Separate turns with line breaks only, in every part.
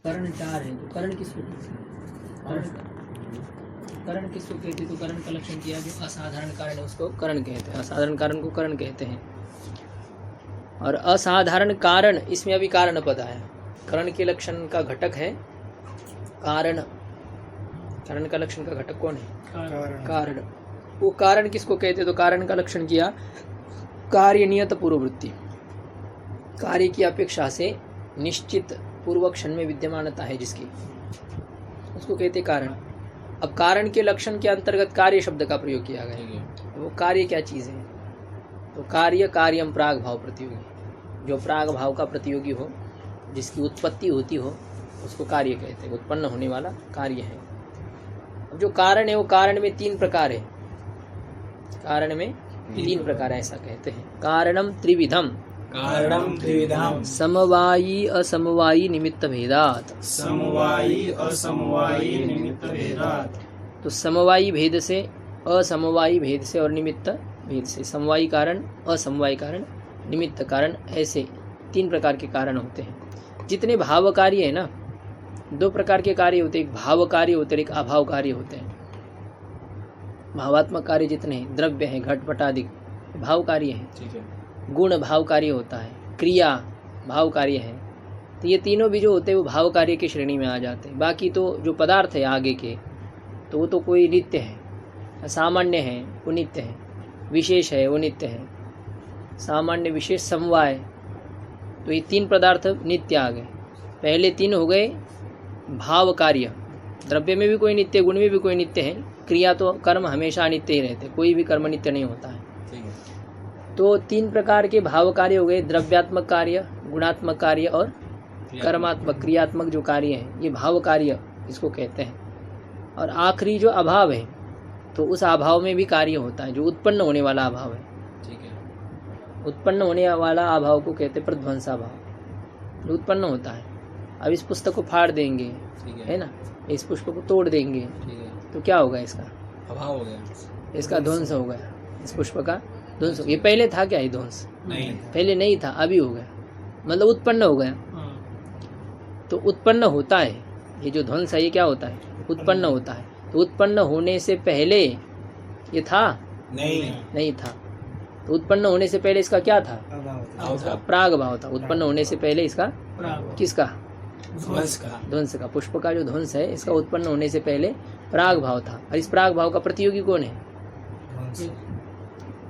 करण चार है, तो करण किसको करण किसको कहते हैं? तो करण का लक्षण किया जो असाधारण कारण है उसको करण कहते हैं, असाधारण कारण को करण कहते हैं। और असाधारण कारण, इसमें अभी कारण पद है। करण के लक्षण का घटक है कारण। करण का लक्षण का घटक कौन है? कारण। वो कारण किसको कहते हैं? तो कारण का लक्षण किया कार्य नियत पूर्ववृत्ति, कार्य की अपेक्षा से निश्चित पूर्व क्षण में विद्यमानता है जिसकी, उसको कहते कारण। अब कारण के लक्षण के अंतर्गत कार्य शब्द का प्रयोग किया गया है। वो कार्य क्या चीज़ है? तो कार्य कार्यम प्राग भाव प्रतियोगी, जो प्राग भाव का प्रतियोगी हो, जिसकी उत्पत्ति होती हो, उसको कार्य कहते हैं। उत्पन्न होने वाला कार्य है। अब जो कारण है वो कारण में तीन प्रकार है। कारण में तीन प्रकार ऐसा कहते हैं। कारणम त्रिविधम,
कारणम त्रिविधम,
समवायी असमवायी निमित्त भेदात,
समवायी असमवायी निमित्त भेदात।
तो समवायी भेद से, असमवायी भेद से और निमित्त भेद से, समवायी कारण, असमवायी कारण, निमित्त कारण, ऐसे तीन प्रकार के कारण होते हैं। जितने भाव कार्य है ना, दो प्रकार के कार्य होते हैं, एक भाव कार्य होते हैं, एक अभाव कार्य होते हैं। भावात्मक कार्य जितने हैं, द्रव्य है, घटपट आदि भाव कार्य है।
ठीक है।
गुण भाव कार्य होता है, क्रिया भाव कार्य है। तो ये तीनों भी जो होते हैं वो भाव कार्य की श्रेणी में आ जाते हैं। बाकी तो जो पदार्थ है आगे के, तो वो तो कोई नित्य है, सामान्य है वो नित्य है, विशेष है वो नित्य है। सामान्य विशेष समवाय, तो ये तीन पदार्थ नित्य आ गए। पहले तीन हो गए भाव कार्य, द्रव्य में भी कोई नित्य, गुण में भी कोई नित्य है, क्रिया तो कर्म हमेशा अनित्य ही रहते, कोई भी कर्म नित्य नहीं होता है।
ठीक है।
तो तीन प्रकार के भाव कार्य हो गए, द्रव्यात्मक कार्य, गुणात्मक कार्य और कर्मात्मक क्रियात्मक जो कार्य हैं, ये भाव कार्य इसको कहते हैं। और आखिरी जो अभाव है, तो उस अभाव में भी कार्य होता है, जो उत्पन्न होने वाला अभाव है।
ठीक है।
उत्पन्न होने वाला अभाव को कहते हैं प्रध्वंसा भाव, जो उत्पन्न होता है। अब इस पुस्तक को फाड़ देंगे,
ठीक
है ना, इस पुष्प को तोड़ देंगे,
ठीक है।
तो क्या होगा? इसका
अभाव हो गया,
इसका ध्वंस हो गया, इस पुष्प का ध्वंस। ये पहले था क्या? ये ध्वंस
नहीं
पहले नहीं था, अभी हो गया, मतलब उत्पन्न हो गया। तो उत्पन्न होता है, ये जो ध्वंस है ये क्या होता है? उत्पन्न होता है। तो उत्पन्न होने से पहले ये था? नहीं था। तो उत्पन्न होने से पहले इसका क्या था? इसका प्राग भाव था। उत्पन्न होने से पहले इसका किसका? ध्वंस का। पुष्प का जो ध्वंस है, इसका उत्पन्न होने से पहले प्राग भाव था। और इस प्राग भाव का प्रतियोगी कौन है?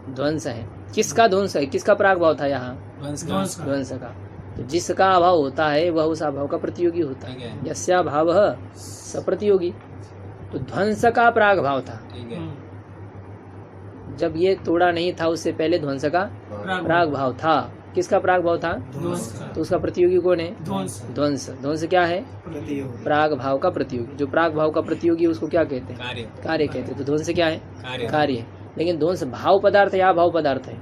ध्वंस है। किसका ध्वंस है? किसका प्राग भाव था यहाँ? ध्वंस का। तो जिसका अभाव होता है वह उस अभाव का प्रतियोगी होता है। यस्या भाव स प्रतियोगी। तो ध्वंस का प्राग भाव था।
ठीक है।
जब ये तोड़ा नहीं था उससे पहले ध्वंस का प्राग भाव था। किसका प्राग भाव था? तो उसका प्रतियोगी कौन है? ध्वंस। ध्वंस क्या है? प्राग भाव का प्रतियोगी। जो प्राग भाव का प्रतियोगी है उसको क्या कहते हैं? कार्य कहते हैं। तो ध्वंस क्या है? कार्य है। लेकिन ध्वंस भाव पदार्थ है या अभाव पदार्थ है?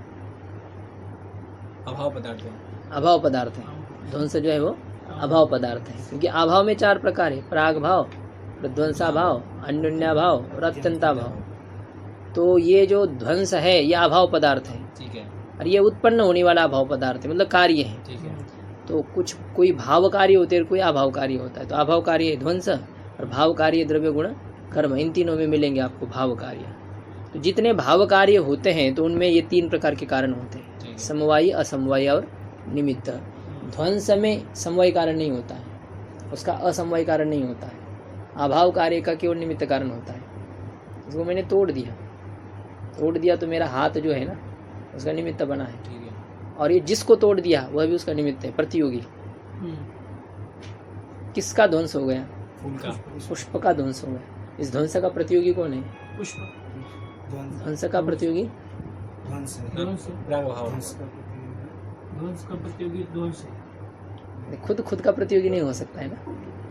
अभाव पदार्थ है।
अभाव पदार्थ है। ध्वंस जो है वो अभाव पदार्थ है, क्योंकि अभाव में चार प्रकार है, प्राग भाव, प्रध्वंसा भाव, अन्योन्या भाव और अत्यंता भाव। तो ये जो ध्वंस है यह अभाव पदार्थ है।
ठीक है।
और ये उत्पन्न होने वाला अभाव पदार्थ है, मतलब कार्य है।
ठीक है।
तो कुछ कोई भाव कार्य होते हैं, कोई अभाव कार्य होता है। तो अभाव कार्य है ध्वंस, और भाव कार्य द्रव्य गुण कर्म, इन तीनों में मिलेंगे आपको भाव कार्य। तो जितने भाव कार्य होते हैं तो उनमें ये तीन प्रकार के कारण होते हैं, समवायी, असमवायी और निमित्त। ध्वंस में समवायी कारण नहीं होता है, उसका असमवायी कारण नहीं होता है। अभाव कार्य का केवल निमित्त कारण होता है। इसको मैंने तोड़ दिया तो मेरा हाथ जो है ना उसका निमित्त बना है।
ठीक है।
और ये जिसको तोड़ दिया वह भी उसका निमित्त है, प्रतियोगी। किसका ध्वंस हो गया?
फूल का।
पुष्प का ध्वंस हो गया। इस ध्वंस का प्रतियोगी कौन है? ध्वंस का प्रतियोगी
प्राग भाव।
ध्वंस का प्रतियोगी ध्वंस है।
खुद का प्रतियोगी नहीं हो सकता है ना?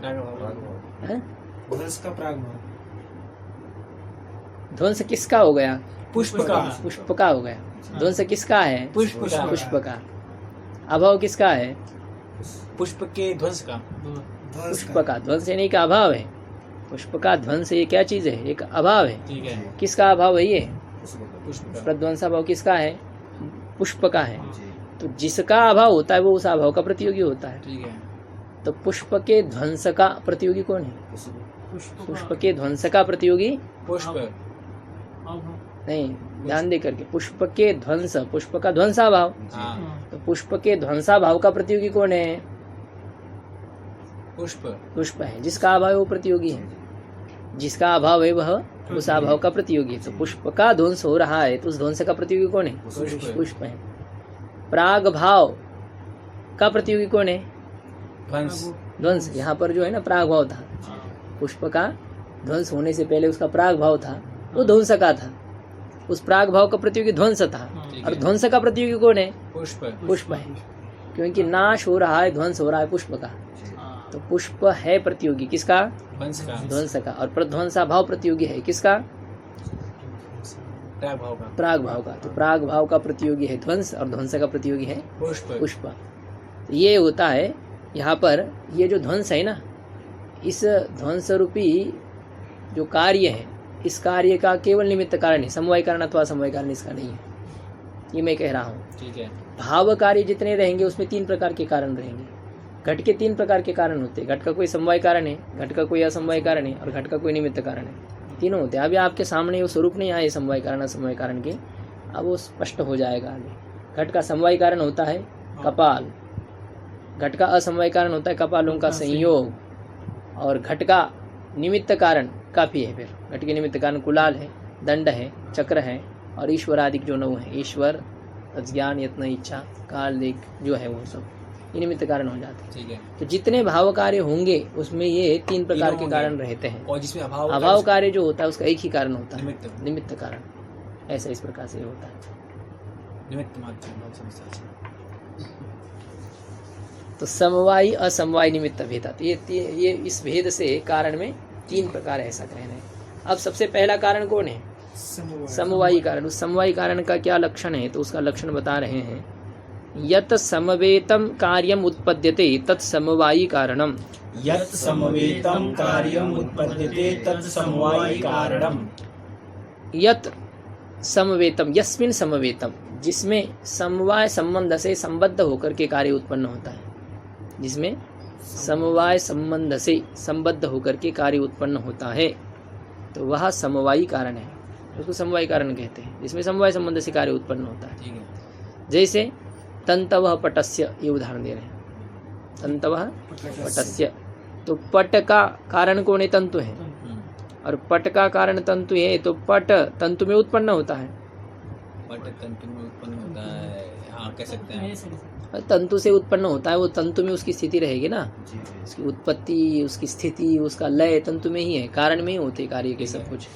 प्राग भाव।
हैं?
ध्वंस का प्राग भाव।
ध्वंस किसका हो गया?
पुष्प का।
पुष्प का हो गया। ध्वंस किसका है?
पुष्प का।
पुष्प का। अभाव किसका है?
पुष्प के ध्वंस का।
पुष्प का। ध्वंस यानी का अभाव है। पुष्प का ध्वंस ये क्या चीज है? एक अभाव है।
ठीक है।
किसका अभाव है? ये
पुष्प का।
प्रध्वंसा भाव किसका है? पुष्प का है। तो जिसका अभाव होता है वो उस अभाव का प्रतियोगी होता है।
ठीक है।
तो पुष्प के ध्वंस का प्रतियोगी कौन है? पुष्प के ध्वंस का प्रतियोगी
पुष्प
नहीं, ध्यान दे करके, पुष्प के ध्वंस, पुष्प का ध्वंसाभाव,
हाँ
तो पुष्प के ध्वंसाभाव का प्रतियोगी कौन है?
पुष्प
पुष्प है, जिसका अभाव है वो प्रतियोगी है, जिसका अभाव है वह उस अभाव का प्रतियोगी है। तो पुष्प का ध्वंस हो रहा है तो उस ध्वंस का प्रतियोगी कौन है? पुष्प है। प्राग भाव का प्रतियोगी कौन है?
ध्वंस
ध्वंस। यहाँ पर जो है ना प्राग भाव था, पुष्प का ध्वंस होने से पहले उसका प्राग भाव था, वो ध्वंस का था, उस प्राग भाव का प्रतियोगी ध्वंस था, और ध्वंस का प्रतियोगी कौन है?
पुष्प
पुष्प है, क्योंकि नाश हो रहा है, ध्वंस हो रहा है पुष्प का, तो पुष्प है प्रतियोगी किसका?
ध्वंस का
ध्वंस का। और प्रध्वंसा भाव प्रतियोगी है किसका?
प्राग भाव का
प्राग भाव का। तो प्राग भाव का प्रतियोगी है ध्वंस और ध्वंस का प्रतियोगी है
पुष्प
पुष्प। तो ये होता है यहाँ पर, ये जो ध्वंस है ना, इस ध्वंस रूपी जो कार्य है, इस कार्य का केवल निमित्त कारण है, समवाय कारण अथवा असमवाय कारण इसका नहीं है, ये मैं कह रहा हूँ।
ठीक है।
भाव कार्य जितने रहेंगे उसमें 3 प्रकार के कारण रहेंगे। घट के 3 प्रकार के कारण होते हैं, घट का कोई समवाय कारण है, घट का कोई असमवाय कारण है और घट का कोई निमित्त कारण है, तीनों होते हैं। अभी आपके सामने वो स्वरूप नहीं आए समवाय कारण असमवाय कारण के, अब वो स्पष्ट हो जाएगा आगे। घट का समवाय कारण होता है कपाल, घट का असमवाय कारण होता है कपालों का संयोग, और घट का निमित्त कारण काफी है। फिर घट के निमित्त कारण कुलाल है, दंड है, चक्र है और ईश्वर आदि जो 9 है, ईश्वर, अज्ञान, यत्न, इच्छा, काल, देख जो है वो सब ये निमित्त कारण हो जाते हैं।
ठीक है।
तो जितने भाव कार्य होंगे उसमें ये 3 प्रकार के कारण रहते हैं,
और जिसमें अभाव
अभाव कार्य जो होता है उसका एक ही कारण होता है,
निमित्त
निमित्त कारण। ऐसा इस प्रकार से होता है।
निमित्त मात्र।
तो समवायी असमवाय निमित्त भेद, तो ये इस भेद से कारण में 3 प्रकार ऐसा कह रहे हैं। अब सबसे पहला कारण कौन है? समवायी कारण। उस समवायी कारण का क्या लक्षण है? तो उसका लक्षण बता रहे हैं, यत समवेतम कार्यम उत्पद्यते तत् समवायी कारणम।
यत् समवेतं कार्यम् उत्पद्यते तत् समवायी कारणम्।
यत समवेतम, यस्मिन समवेतम, जिसमें समवाय संबंध से संबद्ध होकर के कार्य उत्पन्न होता है, जिसमें समवाय संबंध से संबद्ध होकर के कार्य उत्पन्न होता है, तो वह समवायी कारण है, उसको समवायी कारण कहते हैं, जिसमें समवाय संबंध से कार्य उत्पन्न होता है।
ठीक है।
जैसे तंतवः पटस्य, ये उदाहरण दे रहे हैं, तंतवः पटस्य, तो पट का कारण कौन है? तंतु है, और पट का कारण तंतु है, तो पट तंतु में उत्पन्न होता है,
पट तंतु में उत्पन्न होता है, हाँ कह सकते हैं।
तंतु से उत्पन्न होता है, वो तंतु में उसकी स्थिति रहेगी ना, उसकी उत्पत्ति, उसकी स्थिति, उसका लय तंतु में ही है, कारण में ही होते कार्य के सब कुछ।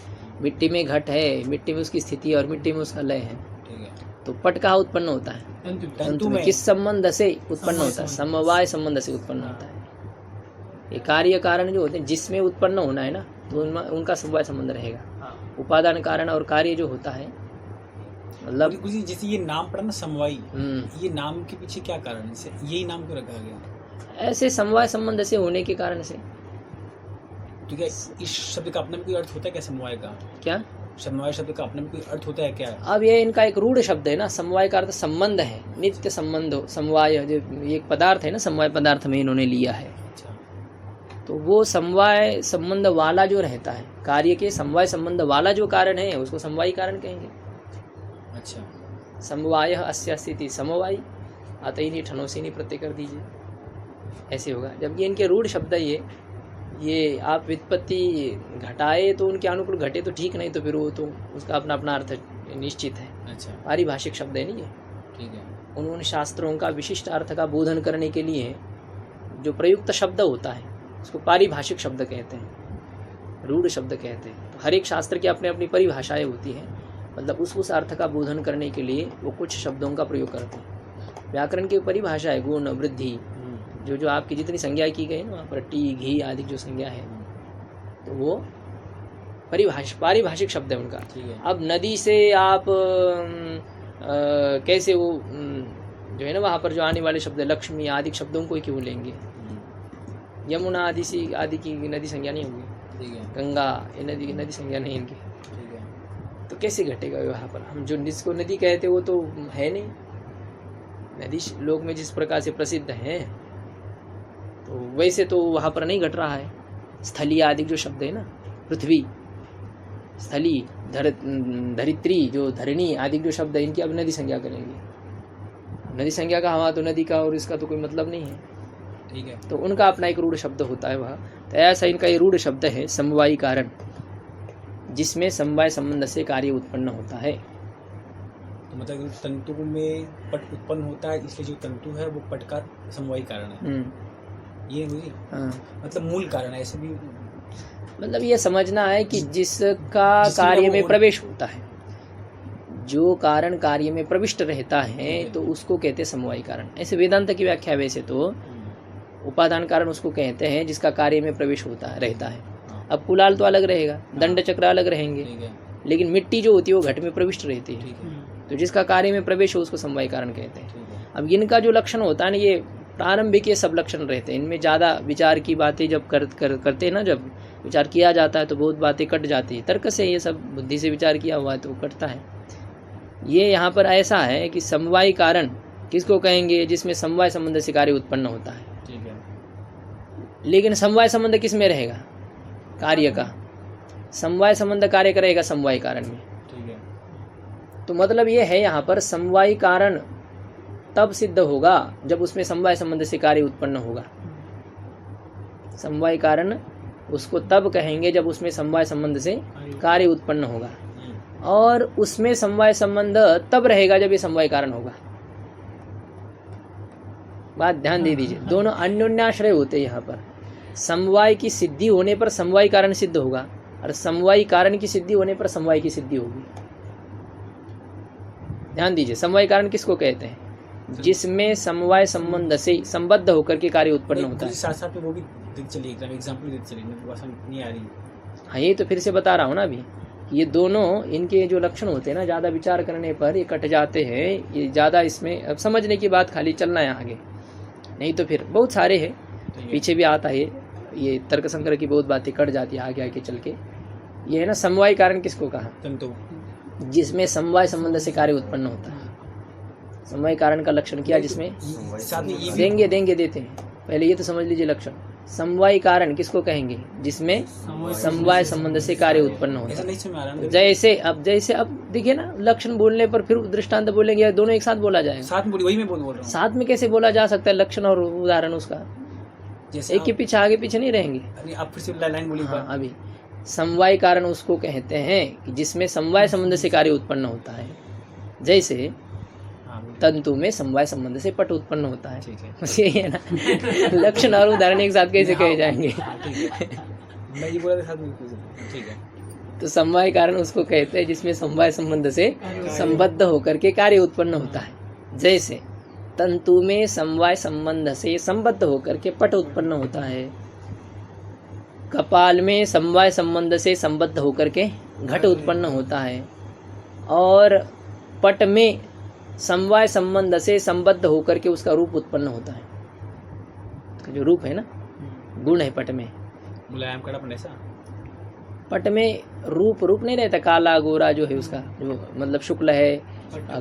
मिट्टी में घट है, मिट्टी में उसकी स्थिति और मिट्टी में उसका लय है।
ठीक है।
तो पट कहाँ उत्पन्न होता है? तंतु में। किस संबंध से उत्पन्न होता है? समवाय संबंध से उत्पन्न होता है। ये कार्य कारण जो होते हैं जिसमें उत्पन्न होना है ना, तो उनका समवाय संबंध रहेगा। उपादान कारण और कार्य जो होता है, मतलब
जैसे ये नाम पड़ा ना समवायी, ये नाम के पीछे क्या कारण है? यही नाम क्यों रखा गया?
ऐसे समवाय संबंध से होने के कारण से।
तो क्या इस शब्द का अपने में कोई अर्थ होता है क्या? समवाय का
क्या?
समवाय शब्द का अपने में कोई अर्थ होता है क्या?
अब ये इनका एक रूढ़ शब्द है ना, समवाय का अर्थ संबंध है, नित्य संबंध हो। समवाय जो एक पदार्थ है ना, समवाय पदार्थ में इन्होंने लिया है।
अच्छा।
तो वो समवाय संबंध वाला जो रहता है, कार्य के समवाय संबंध वाला जो कारण है उसको समवायी कारण कहेंगे।
अच्छा।
समवाय अस्या स्थिति समवायी, आते ही नहीं, ठनों से नहीं प्रत्यय कर दीजिए, ऐसे होगा। जब ये इनके रूढ़ शब्द है, ये आप व्युत्पत्ति घटाए तो उनके अनुकूल घटे तो ठीक, नहीं तो फिर वो तो उसका अपना अपना अर्थ निश्चित है।
अच्छा।
पारिभाषिक शब्द है नहीं ये।
ठीक है।
उन्होंने शास्त्रों का विशिष्ट अर्थ का बोधन करने के लिए जो प्रयुक्त शब्द होता है उसको पारिभाषिक शब्द कहते हैं, रूढ़ शब्द कहते हैं। तो हर एक शास्त्र की अपनी अपनी परिभाषाएं होती हैं, मतलब उस अर्थ का बोधन करने के लिए वो कुछ शब्दों का प्रयोग करते हैं। व्याकरण की परिभाषा है गुण, वृद्धि, जो आपकी जितनी संज्ञा की गई ना वहाँ पर टी, घी आदि जो संज्ञा है, तो वो पारिभाषिक शब्द है उनका।
ठीक है।
अब नदी से आप कैसे वो जो है ना वहाँ पर जो आने वाले शब्द लक्ष्मी आदि शब्दों को क्यों लेंगे? यमुना आदि की नदी संज्ञा नहीं होगी।
ठीक है।
गंगा, ये नदी संज्ञा नहीं इनकी।
ठीक है।
तो कैसे घटेगा वहाँ पर? हम जो जिसको नदी कहते वो तो है नहीं, नदी लोक में जिस प्रकार से प्रसिद्ध है, तो वैसे तो वहाँ पर नहीं घट रहा है। स्थलीय आदि जो शब्द है ना, पृथ्वी, स्थली, धरित्री, जो धरणी आदि जो शब्द है, इनकी अब नदी संज्ञा करेंगे। नदी संज्ञा का हवा तो नदी का और इसका तो कोई मतलब नहीं है,
ठीक है।
तो उनका अपना एक रूढ़ शब्द होता है वह। तो ऐसा इनका ये रूढ़ शब्द है समवायी कारण, जिसमें समवाय संबंध से कार्य उत्पन्न होता है।
तो मतलब तंतु में पट उत्पन्न होता है, इसलिए जो तंतु है वो पट का समवायी कारण है। ये हुई मतलब मूल कारण है। ऐसे भी
मतलब ये समझना है कि जिसका कार्य में प्रवेश होता है, जो कारण कार्य में प्रविष्ट रहता है, तो उसको कहते हैं समवायी कारण। ऐसे वेदांत की व्याख्या वैसे तो उपादान कारण उसको कहते हैं जिसका कार्य में प्रवेश होता है रहता है। अब कुलाल तो अलग रहेगा, दंड चक्र अलग रहेंगे, लेकिन मिट्टी जो होती है वो घट में प्रविष्ट रहती है, तो जिसका कार्य में प्रवेश हो उसको समवायी कारण कहते हैं। अब इनका जो लक्षण होता है ना, ये प्रारंभिक ये सब लक्षण रहते हैं, इनमें ज़्यादा विचार की बातें जब करते हैं ना, जब विचार किया जाता है तो बहुत बातें कट जाती है। तर्क से ये सब बुद्धि से विचार किया हुआ है तो कटता है। ये यहाँ पर ऐसा है कि समवायी कारण किसको कहेंगे, जिसमें समवाय संबंध से कार्य उत्पन्न होता है।
ठीक है।
लेकिन समवाय संबंध किस में रहेगा, कार्य का। समवाय संबंध कार्य करेगा समवायी कारण में।
ठीक है।
तो मतलब ये है यहाँ पर समवायी कारण तब सिद्ध होगा जब उसमें समवाय संबंध से कार्य उत्पन्न होगा। समवाय कारण उसको तब कहेंगे जब उसमें समवाय संबंध से कार्य उत्पन्न होगा, और उसमें समवाय संबंध तब रहेगा जब ये समवाय कारण होगा। बात ध्यान दे दीजिए, दोनों अन्योन्याश्रय होते हैं यहाँ पर। समवाय की सिद्धि होने पर समवाय कारण सिद्ध होगा, और समवाय कारण की सिद्धि होने पर समवाय की सिद्धि होगी। ध्यान दीजिए, समवाय कारण किसको कहते हैं, जिसमें समवाय संबंध से संबद्ध होकर के कार्य उत्पन्न होता है।
साथ साथ में वो भी चलिए एग्जांपल देते चलिए, भाषा नहीं आ रही।
हाँ, ये तो फिर से बता रहा हूँ ना अभी, ये दोनों इनके जो लक्षण होते हैं ना, ज़्यादा विचार करने पर ये कट जाते हैं। ये ज़्यादा इसमें अब समझने की बात खाली चलना है आगे, नहीं तो फिर बहुत सारे हैं, पीछे भी आता है ये तर्क संकर की बहुत बातें कट जाती है आगे आगे चल के। ये है ना समवाय कारण किसको कहा,
तंतु,
जिसमें समवाय संबंध से कार्य उत्पन्न होता है। समवाय कारण का लक्षण किया, जिसमें
साथ में ये
देते हैं। पहले ये तो समझ लीजिए लक्षण। समवाय कारण किसको कहेंगे, जिसमें समवाय संबंध से कार्य उत्पन्न होता है। जैसे अब देखिए ना, लक्षण बोलने पर फिर दृष्टांत बोलेंगे, दोनों एक साथ बोला जाएगा।
साथ में वही मैं बोल रहा हूँ।
साथ में कैसे बोला जा सकता है लक्षण और उदाहरण उसका,
जैसे
एक के पीछे आगे पीछे नहीं रहेंगे।
आप फिर से लाइन बोलिए।
हाँ, अभी समवाय कारण उसको कहते हैं कि जिसमें समवाय संबंध से कार्य उत्पन्न होता है। जैसे तंतु में समवाय संबंध से पट उत्पन्न होता है।
ठीक है,
बस यही है ना। लक्षण और उदाहरण एक साथ कैसे कहे जाएंगे।
मैं ये बोला था साथ में। ठीक है।
तो समवाय कारण उसको कहते हैं जिसमें समवाय संबंध से संबद्ध होकर के कार्य उत्पन्न होता है। जैसे तंतु में समवाय संबंध से संबद्ध होकर के पट उत्पन्न होता है। कपाल में समवाय संबंध से संबद्ध होकर के घट उत्पन्न होता है। और पट में समवाय संबंध से संबद्ध होकर के उसका रूप उत्पन्न होता है। जो रूप है ना, गुण है पट में,
मुलायम कड़ापन ऐसा।
पट में रूप नहीं रहता, काला गोरा जो है उसका, जो मतलब शुक्ल है,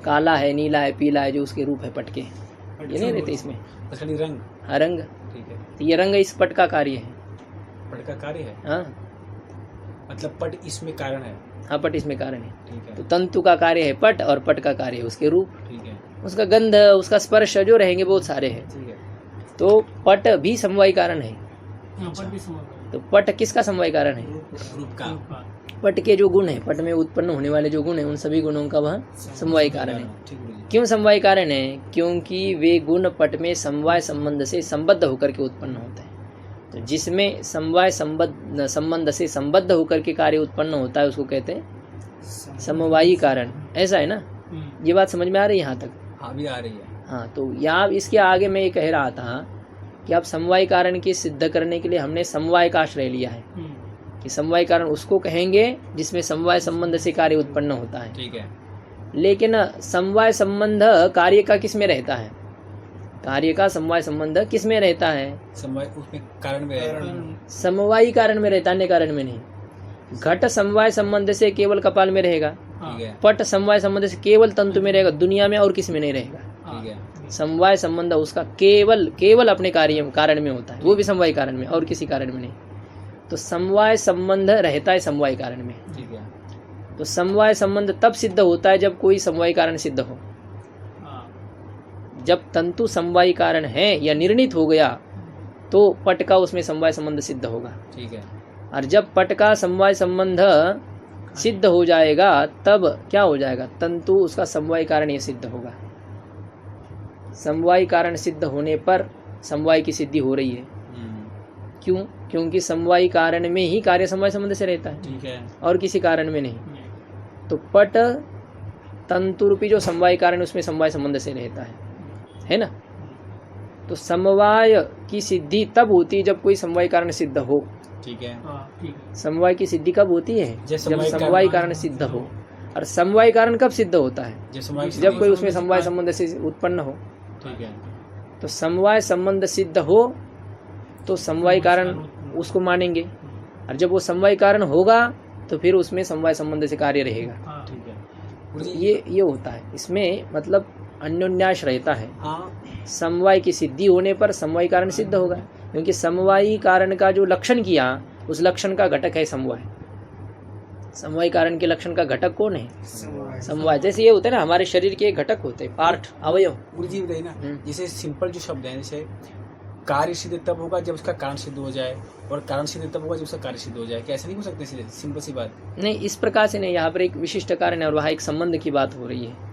काला है, नीला है, पीला है, जो उसके रूप है पट के, ये नहीं रहते इसमें।
रंग।
हाँ, रंग।
ठीक है।
तो ये रंग इस पट का कार्य है।
पट का कार्य है।
हाँ,
मतलब पट इसमें कारण है।
हाँ, पट इसमें कारण है।
ठीक है।
तो तंतु का कार्य है पट, और पट का कार्य है उसके रूप।
ठीक है।
उसका गंध, उसका स्पर्श जो रहेंगे बहुत सारे हैं।
ठीक है।
तो पट भी समवाय कारण है।
पट भी समवाय।
तो पट किसका समवाय कारण है,
रूप का।
पट के जो गुण है, पट में उत्पन्न होने वाले जो गुण है, उन सभी गुणों का वह समवाय कारण है।
ठीक है।
क्यों समवाय कारण है, क्योंकि वे गुण पट में समवाय संबंध से संबद्ध होकर के उत्पन्न होते हैं। तो जिसमें समवाय संबंध से संबद्ध होकर के कार्य उत्पन्न होता है उसको कहते हैं समवायी कारण। ऐसा है ना, ये बात समझ में आ रही है यहाँ तक?
हाँ, भी आ रही है।
हाँ, तो यहाँ इसके आगे मैं ये कह रहा था कि अब समवाय कारण की सिद्ध करने के लिए हमने समवाय का आश्रय लिया है कि समवाय कारण उसको कहेंगे जिसमें समवाय संबंध से कार्य उत्पन्न होता है।
ठीक है।
लेकिन समवाय संबंध कार्य का किस में रहता है, कार्य का समवाय संबंध किस में रहता है,
समवाय उसमें कारण में है।
समवायी कारण में रहता है, अन्य कारण में नहीं। घट समवाय संबंध से केवल कपाल में रहेगा,
ठीक है।
पट समवाय संबंध से केवल तंतु में रहेगा, दुनिया में और किस में नहीं रहेगा।
ठीक है।
समवाय संबंध उसका केवल अपने कारण में होता है, वो भी समवाय कारण में और किसी कारण में नहीं। तो समवाय संबंध रहता है समवाय कारण में।
ठीक है।
तो समवाय संबंध तब सिद्ध होता है जब कोई समवाय कारण सिद्ध हो। जब तंतु समवाय कारण है या निर्णीत हो गया तो पट का उसमें समवाय संबंध सिद्ध होगा।
ठीक है।
और जब पट का समवाय संबंध सिद्ध हो जाएगा तब क्या हो जाएगा, तंतु उसका समवाय कारण ये सिद्ध होगा। समवाय कारण सिद्ध होने पर समवाय की सिद्धि हो रही है। क्यों? क्योंकि समवाय कारण में ही कार्य समवाय संबंध से रहता है।
ठीक है।
और किसी कारण में नहीं। तो पट तंतु रूपी जो समवाय कारण उसमें समवाय संबंध से रहता है ना। तो समवाय की सिद्धि तब होती है जब कोई समवाय कारण सिद्ध हो।
ठीक है।
समवाय की सिद्धि कब होती है? जब समवाय कारण सिद्ध हो। और समवाय कारण कब सिद्ध होता है? जब कोई उसमें समवाय संबंध से उत्पन्न हो।
ठीक है।
तो समवाय संबंध सिद्ध हो तो समवाय कारण उसको मानेंगे, और जब वो समवाय कारण होगा तो फिर उसमें समवाय संबंध से कार्य रहेगा।
ठीक है।
ये होता है इसमें, मतलब अन्योन्यास रहता है।
हाँ।
समवाय की सिद्धि होने पर समवाय कारण सिद्ध होगा, क्योंकि समवाय कारण का जो लक्षण किया उस लक्षण का घटक है समवाय। समवाय कारण के लक्षण का घटक कौन है? समवाय। जैसे ये होते हैं ना, हमारे शरीर के घटक होते हैं, पार्ट, अवयव।
गुरु जी बताइए ना, जैसे सिंपल जो शब्द है, जैसे कार्य सिद्ध तब होगा जब उसका कारण सिद्ध हो जाए, और कारण सिद्ध तब होगा जब उसका कार्य सिद्ध हो जाए। क्या ऐसा नहीं हो सकते? सिंपल सी बात
नहीं, इस प्रकार से नहीं। यहाँ पर एक विशिष्ट कारण है और वहाँ एक संबंध की बात हो रही है।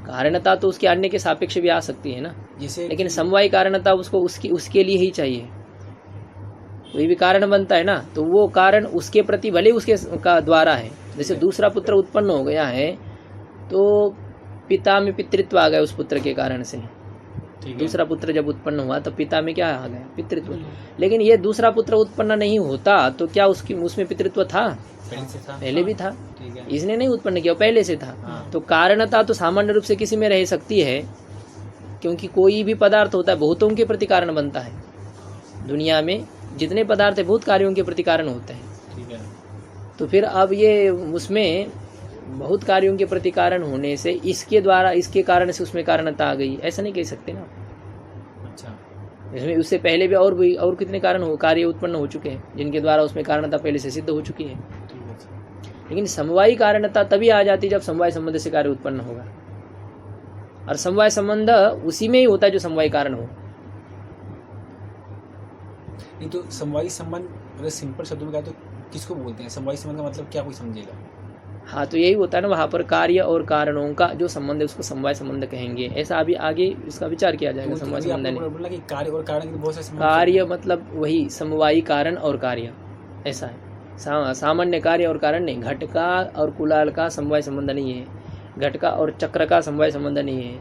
कारणता तो उसके अन्य के सापेक्ष भी आ सकती है ना,
जैसे,
लेकिन समवाय कारणता उसको उसके लिए ही चाहिए। कोई भी कारण बनता है ना तो वो कारण उसके प्रति भले उसके का द्वारा है। जैसे दूसरा पुत्र उत्पन्न हो गया है तो पिता में पितृत्व आ गया उस पुत्र के कारण से। दूसरा पुत्र जब उत्पन्न हुआ तो पिता में क्या आ गया? पितृत्व। लेकिन ये दूसरा पुत्र उत्पन्न नहीं होता तो क्या उसमें पितृत्व था? पहले भी था। इसने नहीं उत्पन्न किया, पहले से था। तो कारणता तो सामान्य रूप से किसी में रह सकती है, क्योंकि कोई भी पदार्थ होता है बहुतों के प्रति कारण बनता है। दुनिया में जितने पदार्थ है बहुत कार्यों के प्रति कारण होते हैं।
ठीक है।
तो फिर अब ये उसमें बहुत कार्यों के प्रति कारण होने से इसके द्वारा इसके कारण से उसमें कारणता आ गई, ऐसा नहीं कह सकते ना।
अच्छा।
इसमें उससे पहले भी और कितने कारण कार्य उत्पन्न हो चुके हैं जिनके द्वारा उसमें कारणता पहले से सिद्ध हो चुकी है। लेकिन समवायी कारणता तभी आ जाती जब समवाय संबंध से कार्य उत्पन्न होगा, और समवाय संबंध उसी में ही होता है जो समवाय कारण हो।
नहीं तो समवायी संबंध अगर सिंपल शब्दों में कहा तो किसको बोलते हैं? समवायी संबंध का मतलब क्या कोई समझेगा?
हाँ, तो यही होता है ना, वहाँ पर कार्य और कारणों का जो संबंध है उसको समवाय संबंध कहेंगे। ऐसा अभी आगे इसका विचार किया जाएगा। समवाय संबंध नहीं,
कार्य और कारण के बहुत सारे
कार्य मतलब वही समवायी कारण और कार्य, ऐसा है। सामान्य कार्य और कारण नहीं। घट का और कुलाल का समवाय संबंध नहीं है, घट का और चक्र का समवाय संबंध नहीं है,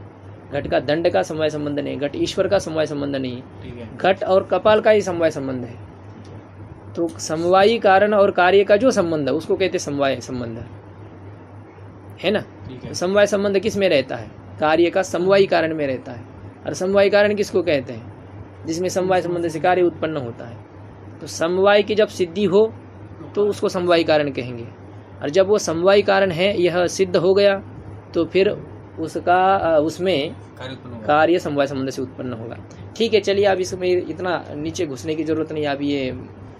घट का दंड का समवाय संबंध नहीं है, घट ईश्वर का समवाय संबंध नहीं है, घट और कपाल का ही समवाय संबंध है। तो समवायी कारण और कार्य का जो संबंध है उसको कहते हैं समवाय संबंध, है ना। तो समवाय संबंध किस में रहता है? कार्य का समवायी कारण में रहता है। और समवायी कारण किसको कहते हैं? जिसमें समवाय संबंध से कार्य उत्पन्न होता है। तो समवाय की जब सिद्धि हो तो उसको समवायी कारण कहेंगे, और जब वो समवायी कारण है यह सिद्ध हो गया तो फिर उसमें कार्य समवाय संबंध से उत्पन्न होगा। ठीक है, चलिए अब इसमें इतना नीचे घुसने की जरूरत नहीं। अब ये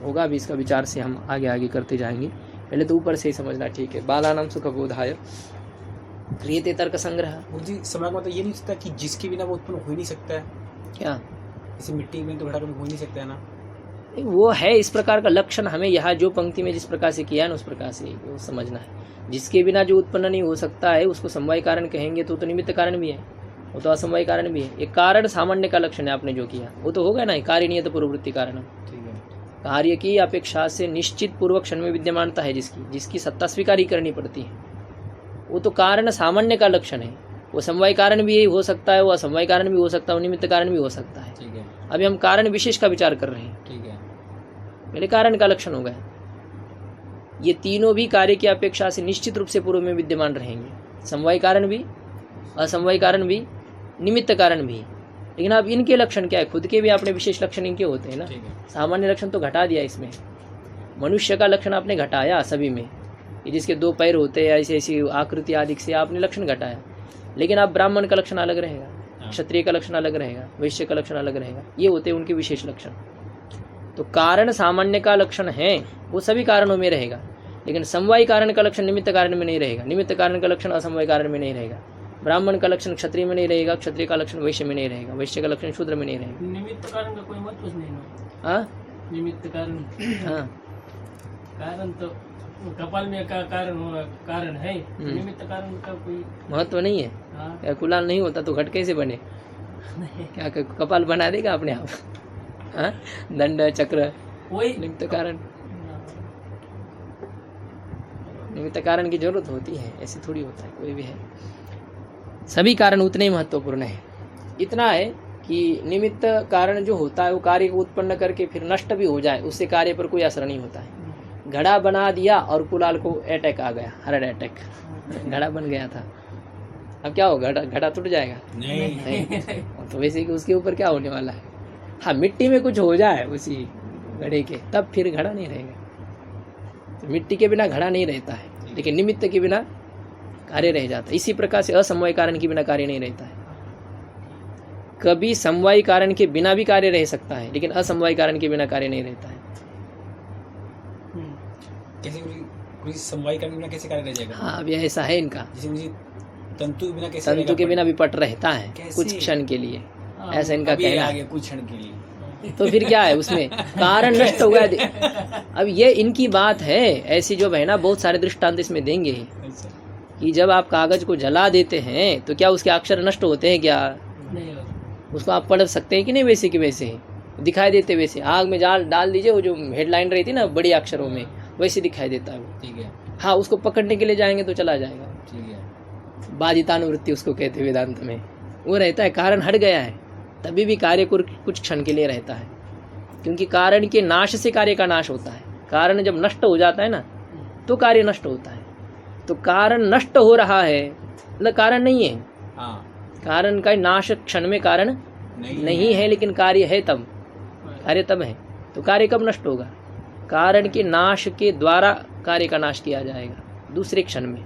होगा अभी इसका विचार से हम आगे करते जाएंगे। पहले तो ऊपर से ही समझना। ठीक है। बालानाम सुखबोधाय क्रियते तर्क संग्रह।
जी, समय का मतलब ये नहीं सकता कि जिसके बिना वो उत्पन्न हो ही नहीं सकता है
क्या?
इसे मिट्टी में तो घड़ा कभी हो नहीं सकता है ना।
वो है इस प्रकार का लक्षण, हमें यहाँ जो पंक्ति में जिस प्रकार से किया है ना उस प्रकार से वो समझना है। जिसके बिना जो उत्पन्न नहीं हो सकता है उसको समवाय कारण कहेंगे। तो निमित्त कारण भी है, वो तो असमवाय कारण भी है। एक कारण सामान्य का लक्षण है, आपने जो किया वो तो होगा ना, कार्य नियत पूर्ववृत्ति कारण।
ठीक है।
कार्य की अपेक्षा से निश्चित पूर्वक क्षण में विद्यमानता है जिसकी सत्ता स्वीकार ही करनी पड़ती है, वो तो कारण सामान्य का लक्षण है। वो समवाय कारण भी हो सकता है, वो असमवाय कारण भी हो सकता है, वो निमित्त कारण भी हो सकता है।
ठीक है।
अभी हम कारण विशेष का विचार कर रहे हैं।
ठीक है।
पहले कारण का लक्षण हो गया। ये तीनों भी कार्य की अपेक्षा से निश्चित रूप से पूर्व में विद्यमान रहेंगे। समवाय कारण भी, असमवाय कारण भी, निमित्त कारण भी। लेकिन अब इनके लक्षण क्या है? खुद के भी आपने विशेष लक्षण इनके होते हैं ना। सामान्य लक्षण तो घटा दिया इसमें। मनुष्य का लक्षण आपने घटाया सभी में, जिसके 2 पैर होते हैं, ऐसी ऐसी आकृति आदि से आपने लक्षण घटाया। लेकिन अब ब्राह्मण का लक्षण अलग रहेगा, क्षत्रिय का लक्षण अलग रहेगा, वैश्य का लक्षण अलग रहेगा। ये होते हैं उनके विशेष लक्षण। तो कारण सामान्य का लक्षण है, वो सभी कारणों में रहेगा, लेकिन समवायी कारण का लक्षण निमित्त कारण में नहीं रहेगा, निमित्त कारण का लक्षण असमवायी कारण में नहीं रहेगा, ब्राह्मण का लक्षण क्षत्रिय में नहीं रहेगा, क्षत्रिय का लक्षण वैश्य में नहीं रहेगा, वैश्य का लक्षण शूद्र में नहीं रहेगा।
निमित्त कारण का कोई महत्व नहीं है।
हाँ
निमित्त कारण,
हाँ
कारण तो कपाल में का कारण है, निमित्त कारण का कोई
महत्व नहीं है।
हाँ।
क्या कुलाल नहीं होता तो घट कैसे बने? क्या कपाल बना देगा अपने आप? हाँ? दंड चक्र
वही
निमित्त कारण, निमित्त कारण की जरूरत होती है, ऐसे थोड़ी होता है कोई भी है। सभी कारण उतने ही महत्वपूर्ण है। इतना है कि निमित्त कारण जो होता है वो कार्य को उत्पन्न करके फिर नष्ट भी हो जाए, उससे कार्य पर कोई असर नहीं होता है। घड़ा बना दिया और कुलाल को अटैक आ गया, हार्ट अटैक, घड़ा बन गया था, अब क्या होगा? घड़ा टूट जाएगा? नहीं। तो वैसे कि उसके ऊपर क्या होने वाला है? हाँ, मिट्टी में कुछ हो जाए उसी घड़े के, तब फिर घड़ा नहीं रहेगा। तो मिट्टी के बिना घड़ा नहीं रहता है, लेकिन निमित्त के बिना कार्य रह जाता है। इसी प्रकार से असमवाय कारण के बिना कार्य नहीं रहता है। कभी समवायी कारण के बिना भी कार्य रह सकता है, लेकिन असमवायी कारण के बिना कार्य नहीं रहता है।
कैसे समवायी कारण के बिना कैसे कार्य रह जाएगा?
हाँ, अब यह ऐसा है इनका।
जैसे मुझे तंतु के बिना कैसे
तंतु के बिना भी पट रहता है
कैसे?
कुछ क्षण के लिए, ऐसा इनका कहना है।
कुछ क्षण के लिए
तो फिर क्या है उसमें? कारण नष्ट हो गया। अब ये इनकी बात है, ऐसी जो है ना, बहुत सारे दृष्टांत इसमें देंगे कि जब आप कागज को जला देते हैं तो क्या उसके अक्षर नष्ट होते हैं? क्या
नहीं होता।
उसको आप पढ़ सकते हैं कि नहीं? वैसे कि वैसे ही दिखाई देते, वैसे आग में डाल दीजिए, वो जो हेडलाइन रहती है ना बड़ी अक्षरों में, वैसे दिखाई देता है वो।
ठीक है।
हाँ, उसको पकड़ने के लिए जाएंगे तो चला जाएगा।
ठीक है।
बाधितानुवृत्ति उसको कहते हैं वेदांत में। वो रहता है, कारण हट गया है तभी भी कार्य कुछ क्षण के लिए रहता है, क्योंकि कारण के नाश से कार्य का नाश होता है। कारण जब नष्ट हो जाता है ना तो कार्य नष्ट होता है। तो कारण नष्ट हो रहा है मतलब कारण नहीं है।
हाँ।
कारण का नाश क्षण में कारण नहीं है, लेकिन कार्य है तब, कार्य तब है। तो कार्य कब नष्ट होगा? कारण के नाश के द्वारा कार्य का नाश किया जाएगा दूसरे क्षण में।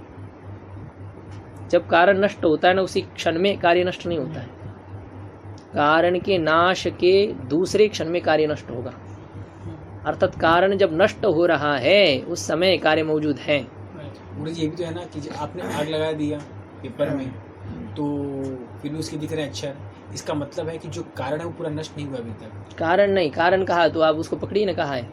जब कारण नष्ट होता है ना, उसी क्षण में कार्य नष्ट नहीं होता है। कारण के नाश के दूसरे क्षण में कार्य नष्ट होगा, अर्थात कारण जब नष्ट हो रहा है उस समय कार्य मौजूद है।
गुरुजी ये भी तो है ना कि आपने आग लगा दिया पेपर में, तो फिर भी उसके दिख रहे अक्षर, इसका मतलब है कि जो कारण है वो पूरा नष्ट नहीं हुआ अभी तक।
कारण नहीं, कारण कहा तो आप उसको पकड़िए ना, कहा है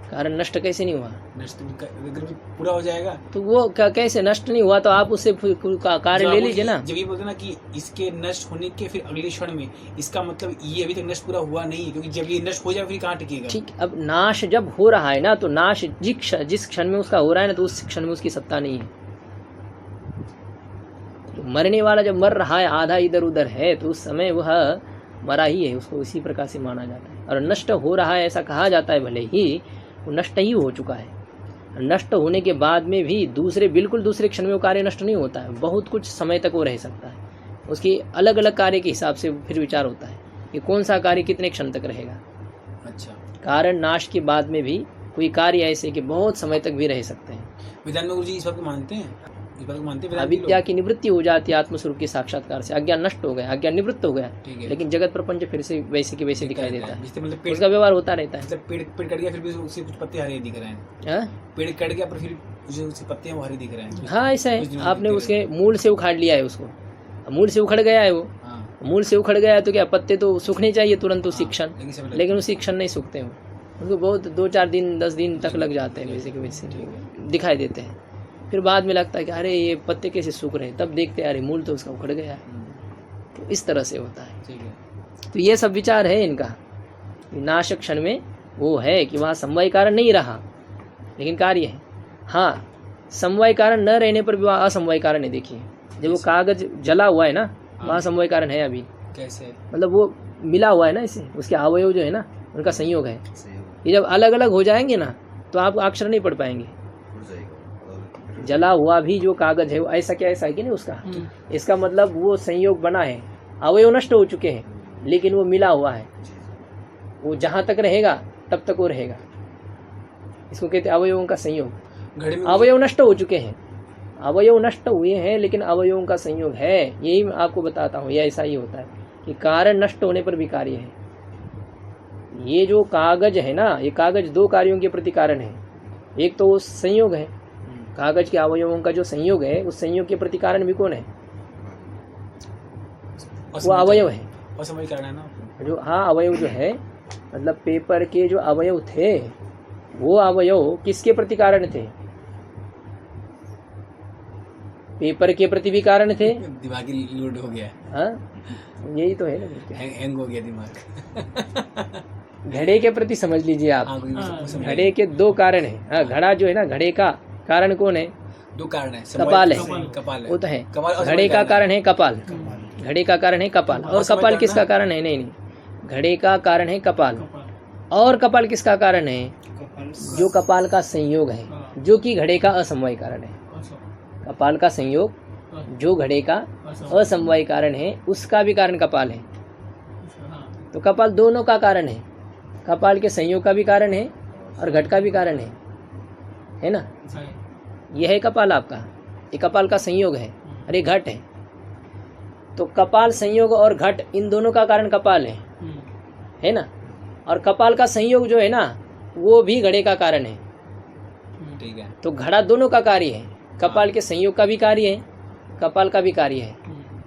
कारण नष्ट कैसे नहीं हुआ?
नष्ट अगर पूरा हो जाएगा
तो वो कैसे नष्ट नहीं हुआ? तो आप उससे कार्य ले लीजिए ना।
जब ये बोलते ना कि इसके नष्ट होने के फिर अगले क्षण में, इसका मतलब ये अभी तक नष्ट पूरा हुआ नहीं, क्योंकि जब ये नष्ट हो जाए फिर कहाँ टिकेगा?
ठीक, अब नाश जब हो रहा है ना, तो नाश जिस क्षण में उसका हो रहा है ना, तो उस क्षण में उसकी सत्ता नहीं है। तो मरने वाला जब मर रहा है, आधा इधर उधर है, तो उस समय वह मरा ही है, उसको इसी प्रकार से माना जाता है। और नष्ट हो रहा है ऐसा कहा जाता है, भले ही वो नष्ट ही हो चुका है। नष्ट होने के बाद में भी बिल्कुल दूसरे क्षण में वो कार्य नष्ट नहीं होता है, बहुत कुछ समय तक वो रह सकता है। उसकी अलग अलग कार्य के हिसाब से फिर विचार होता है कि कौन सा कार्य कितने क्षण तक रहेगा।
अच्छा।
कारण नाश के बाद में भी कोई कार्य ऐसे कि बहुत समय तक भी रह सकते हैं।
वेदांत में गुरुजी इस बात को मानते हैं? इस बात को मानते हैं?
अविद्या की निवृत्ति हो जाती है आत्मस्वरूप के साक्षात्कार से। अज्ञान नष्ट हो गया, अज्ञान निवृत्त हो गया, लेकिन जगत प्रपंच फिर से वैसे के वैसे दिखाई देता है।
मतलब
उसका व्यवहार होता रहता है।
मतलब पेड़ कट गया फिर भी उससे कुछ पत्ते हरे दिख रहे हैं। पेड़ कट गया पर फिर उसके पत्ते वो हरे दिख रहे हैं।
हाँ, ऐसा है। आपने उसके मूल से उखाड़ लिया है उसको, मूल से उखड़ गया है वो। मूल से उखड़ गया है तो क्या, पत्ते तो सूखने चाहिए तुरंत उसी क्षण, लेकिन उसी क्षण नहीं सूखते हैं। उनको बहुत 2-4 दिन 10 दिन तक लग जाते हैं, वैसे के वैसे दिखाई देते हैं। फिर बाद में लगता है कि अरे ये पत्ते कैसे सूख रहे हैं, तब देखते हैं अरे मूल तो उसका उखड़ गया है। तो इस तरह से होता है। तो ये सब विचार है इनका। नाशक क्षण में वो है कि वहाँ समवाय कारण नहीं रहा, लेकिन कार्य है। हाँ, समवाय कारण न रहने पर भी वहाँ असमवाय कारण है। देखिए, जब वो कागज जला हुआ है ना, वहाँ समवाय कारण है अभी।
कैसे? मतलब
वो मिला हुआ है ना इससे, उसके अवयव जो है ना उनका संयोग है। ये जब अलग अलग हो जाएंगे ना तो आप अक्षर नहीं पढ़ पाएंगे। जला हुआ भी जो कागज है वो ऐसा क्या ऐसा है कि नहीं उसका, इसका मतलब वो संयोग बना है, अवयव नष्ट हो चुके हैं लेकिन वो मिला हुआ है। वो जहाँ तक रहेगा तब तक वो रहेगा। इसको कहते हैं अवयवों का संयोग। अवयव नष्ट हो चुके हैं, अवयव नष्ट हुए हैं लेकिन अवयवों का संयोग है, यही मैं आपको बताता हूँ। ये ऐसा ही होता है कि कारण नष्ट होने पर भी कार्य है। ये जो कागज है ना, ये कागज दो कार्यों के प्रति कारण है। एक तो संयोग है, कागज के अवयवों का जो संयोग है, उस संयोग के प्रति कारण भी कौन है? वो अवयव है,
असमवायी कारण है ना
जो हाँ अवयव जो है, मतलब पेपर के जो अवयव थे वो अवयव किसके प्रति कारण थे? पेपर के प्रति भी कारण थे।
दिमागी लोड हो गया,
हाँ यही तो है ना,
हैंग हो गया दिमाग।
घड़े के प्रति समझ लीजिए आप। घड़े के दो कारण है। हाँ, घड़ा जो है ना, घड़े का कारण कौन है?
दो कारण है,
कपाल है,
कपाल
वो तो है। घड़े का कारण है कपाल, घड़े का कारण है कपाल। और कपाल किसका कारण है? नहीं, घड़े का कारण है कपाल। और कपाल किसका कारण है? जो कपाल का संयोग है, जो कि घड़े का असमवायी कारण है। कपाल का संयोग जो घड़े का असमवायी कारण है, उसका भी कारण कपाल है। तो कपाल दोनों का कारण है, कपाल के संयोग का भी कारण है और घट का भी कारण है ना। यह है कपाल आपका, ये कपाल का संयोग है और ये घट है। तो कपाल संयोग और घट, इन दोनों का कारण कपाल है ना। और कपाल का संयोग जो है ना, वो भी घड़े का कारण है।
ठीक है।
तो घड़ा दोनों का कार्य है, कपाल के संयोग का भी कार्य है, कपाल का भी कार्य है।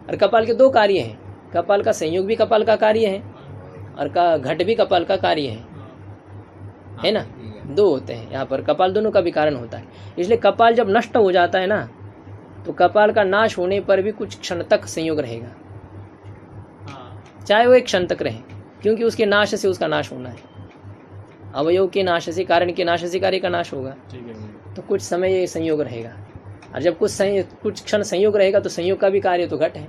और कपाल के दो कार्य हैं, कपाल का संयोग भी कपाल का कार्य है और का घट भी कपाल का कार्य है ना। दो होते हैं यहाँ पर, कपाल दोनों का भी कारण होता है। इसलिए कपाल जब नष्ट हो जाता है ना, तो कपाल का नाश होने पर भी कुछ क्षण तक संयोग रहेगा, चाहे वो एक क्षण तक रहे, क्योंकि उसके नाश से उसका नाश होना है। अवयव के नाश से, कारण के नाश से कार्य का नाश होगा। तो कुछ समय ये संयोग रहेगा, और जब कुछ क्षण संयोग रहेगा तो संयोग का भी कार्य तो घट है।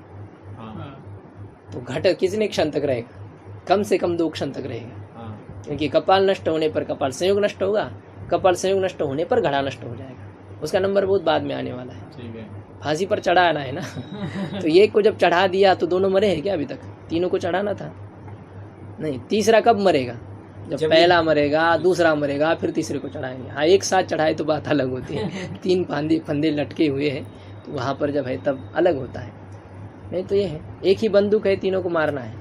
तो घट कितने क्षण तक रहेगा? कम से कम 2 क्षण तक रहेगा, क्योंकि कपाल नष्ट होने पर कपाल संयोग नष्ट होगा, कपाल संयोग नष्ट होने पर घड़ा नष्ट हो जाएगा। उसका नंबर बहुत बाद में आने वाला है।
ठीक है।
फांसी पर चढ़ाना है ना। तो एक को जब चढ़ा दिया तो दोनों मरे हैं क्या? अभी तक तीनों को चढ़ाना था नहीं। तीसरा कब मरेगा? जब पहला मरेगा, दूसरा मरेगा, फिर तीसरे को चढ़ाएंगे। हाँ, एक साथ चढ़ाए तो बात अलग होती है। 3 फंदे लटके हुए हैं, तो वहाँ पर जब है तब अलग होता है। नहीं तो ये है, एक ही बंदूक है, तीनों को मारना है।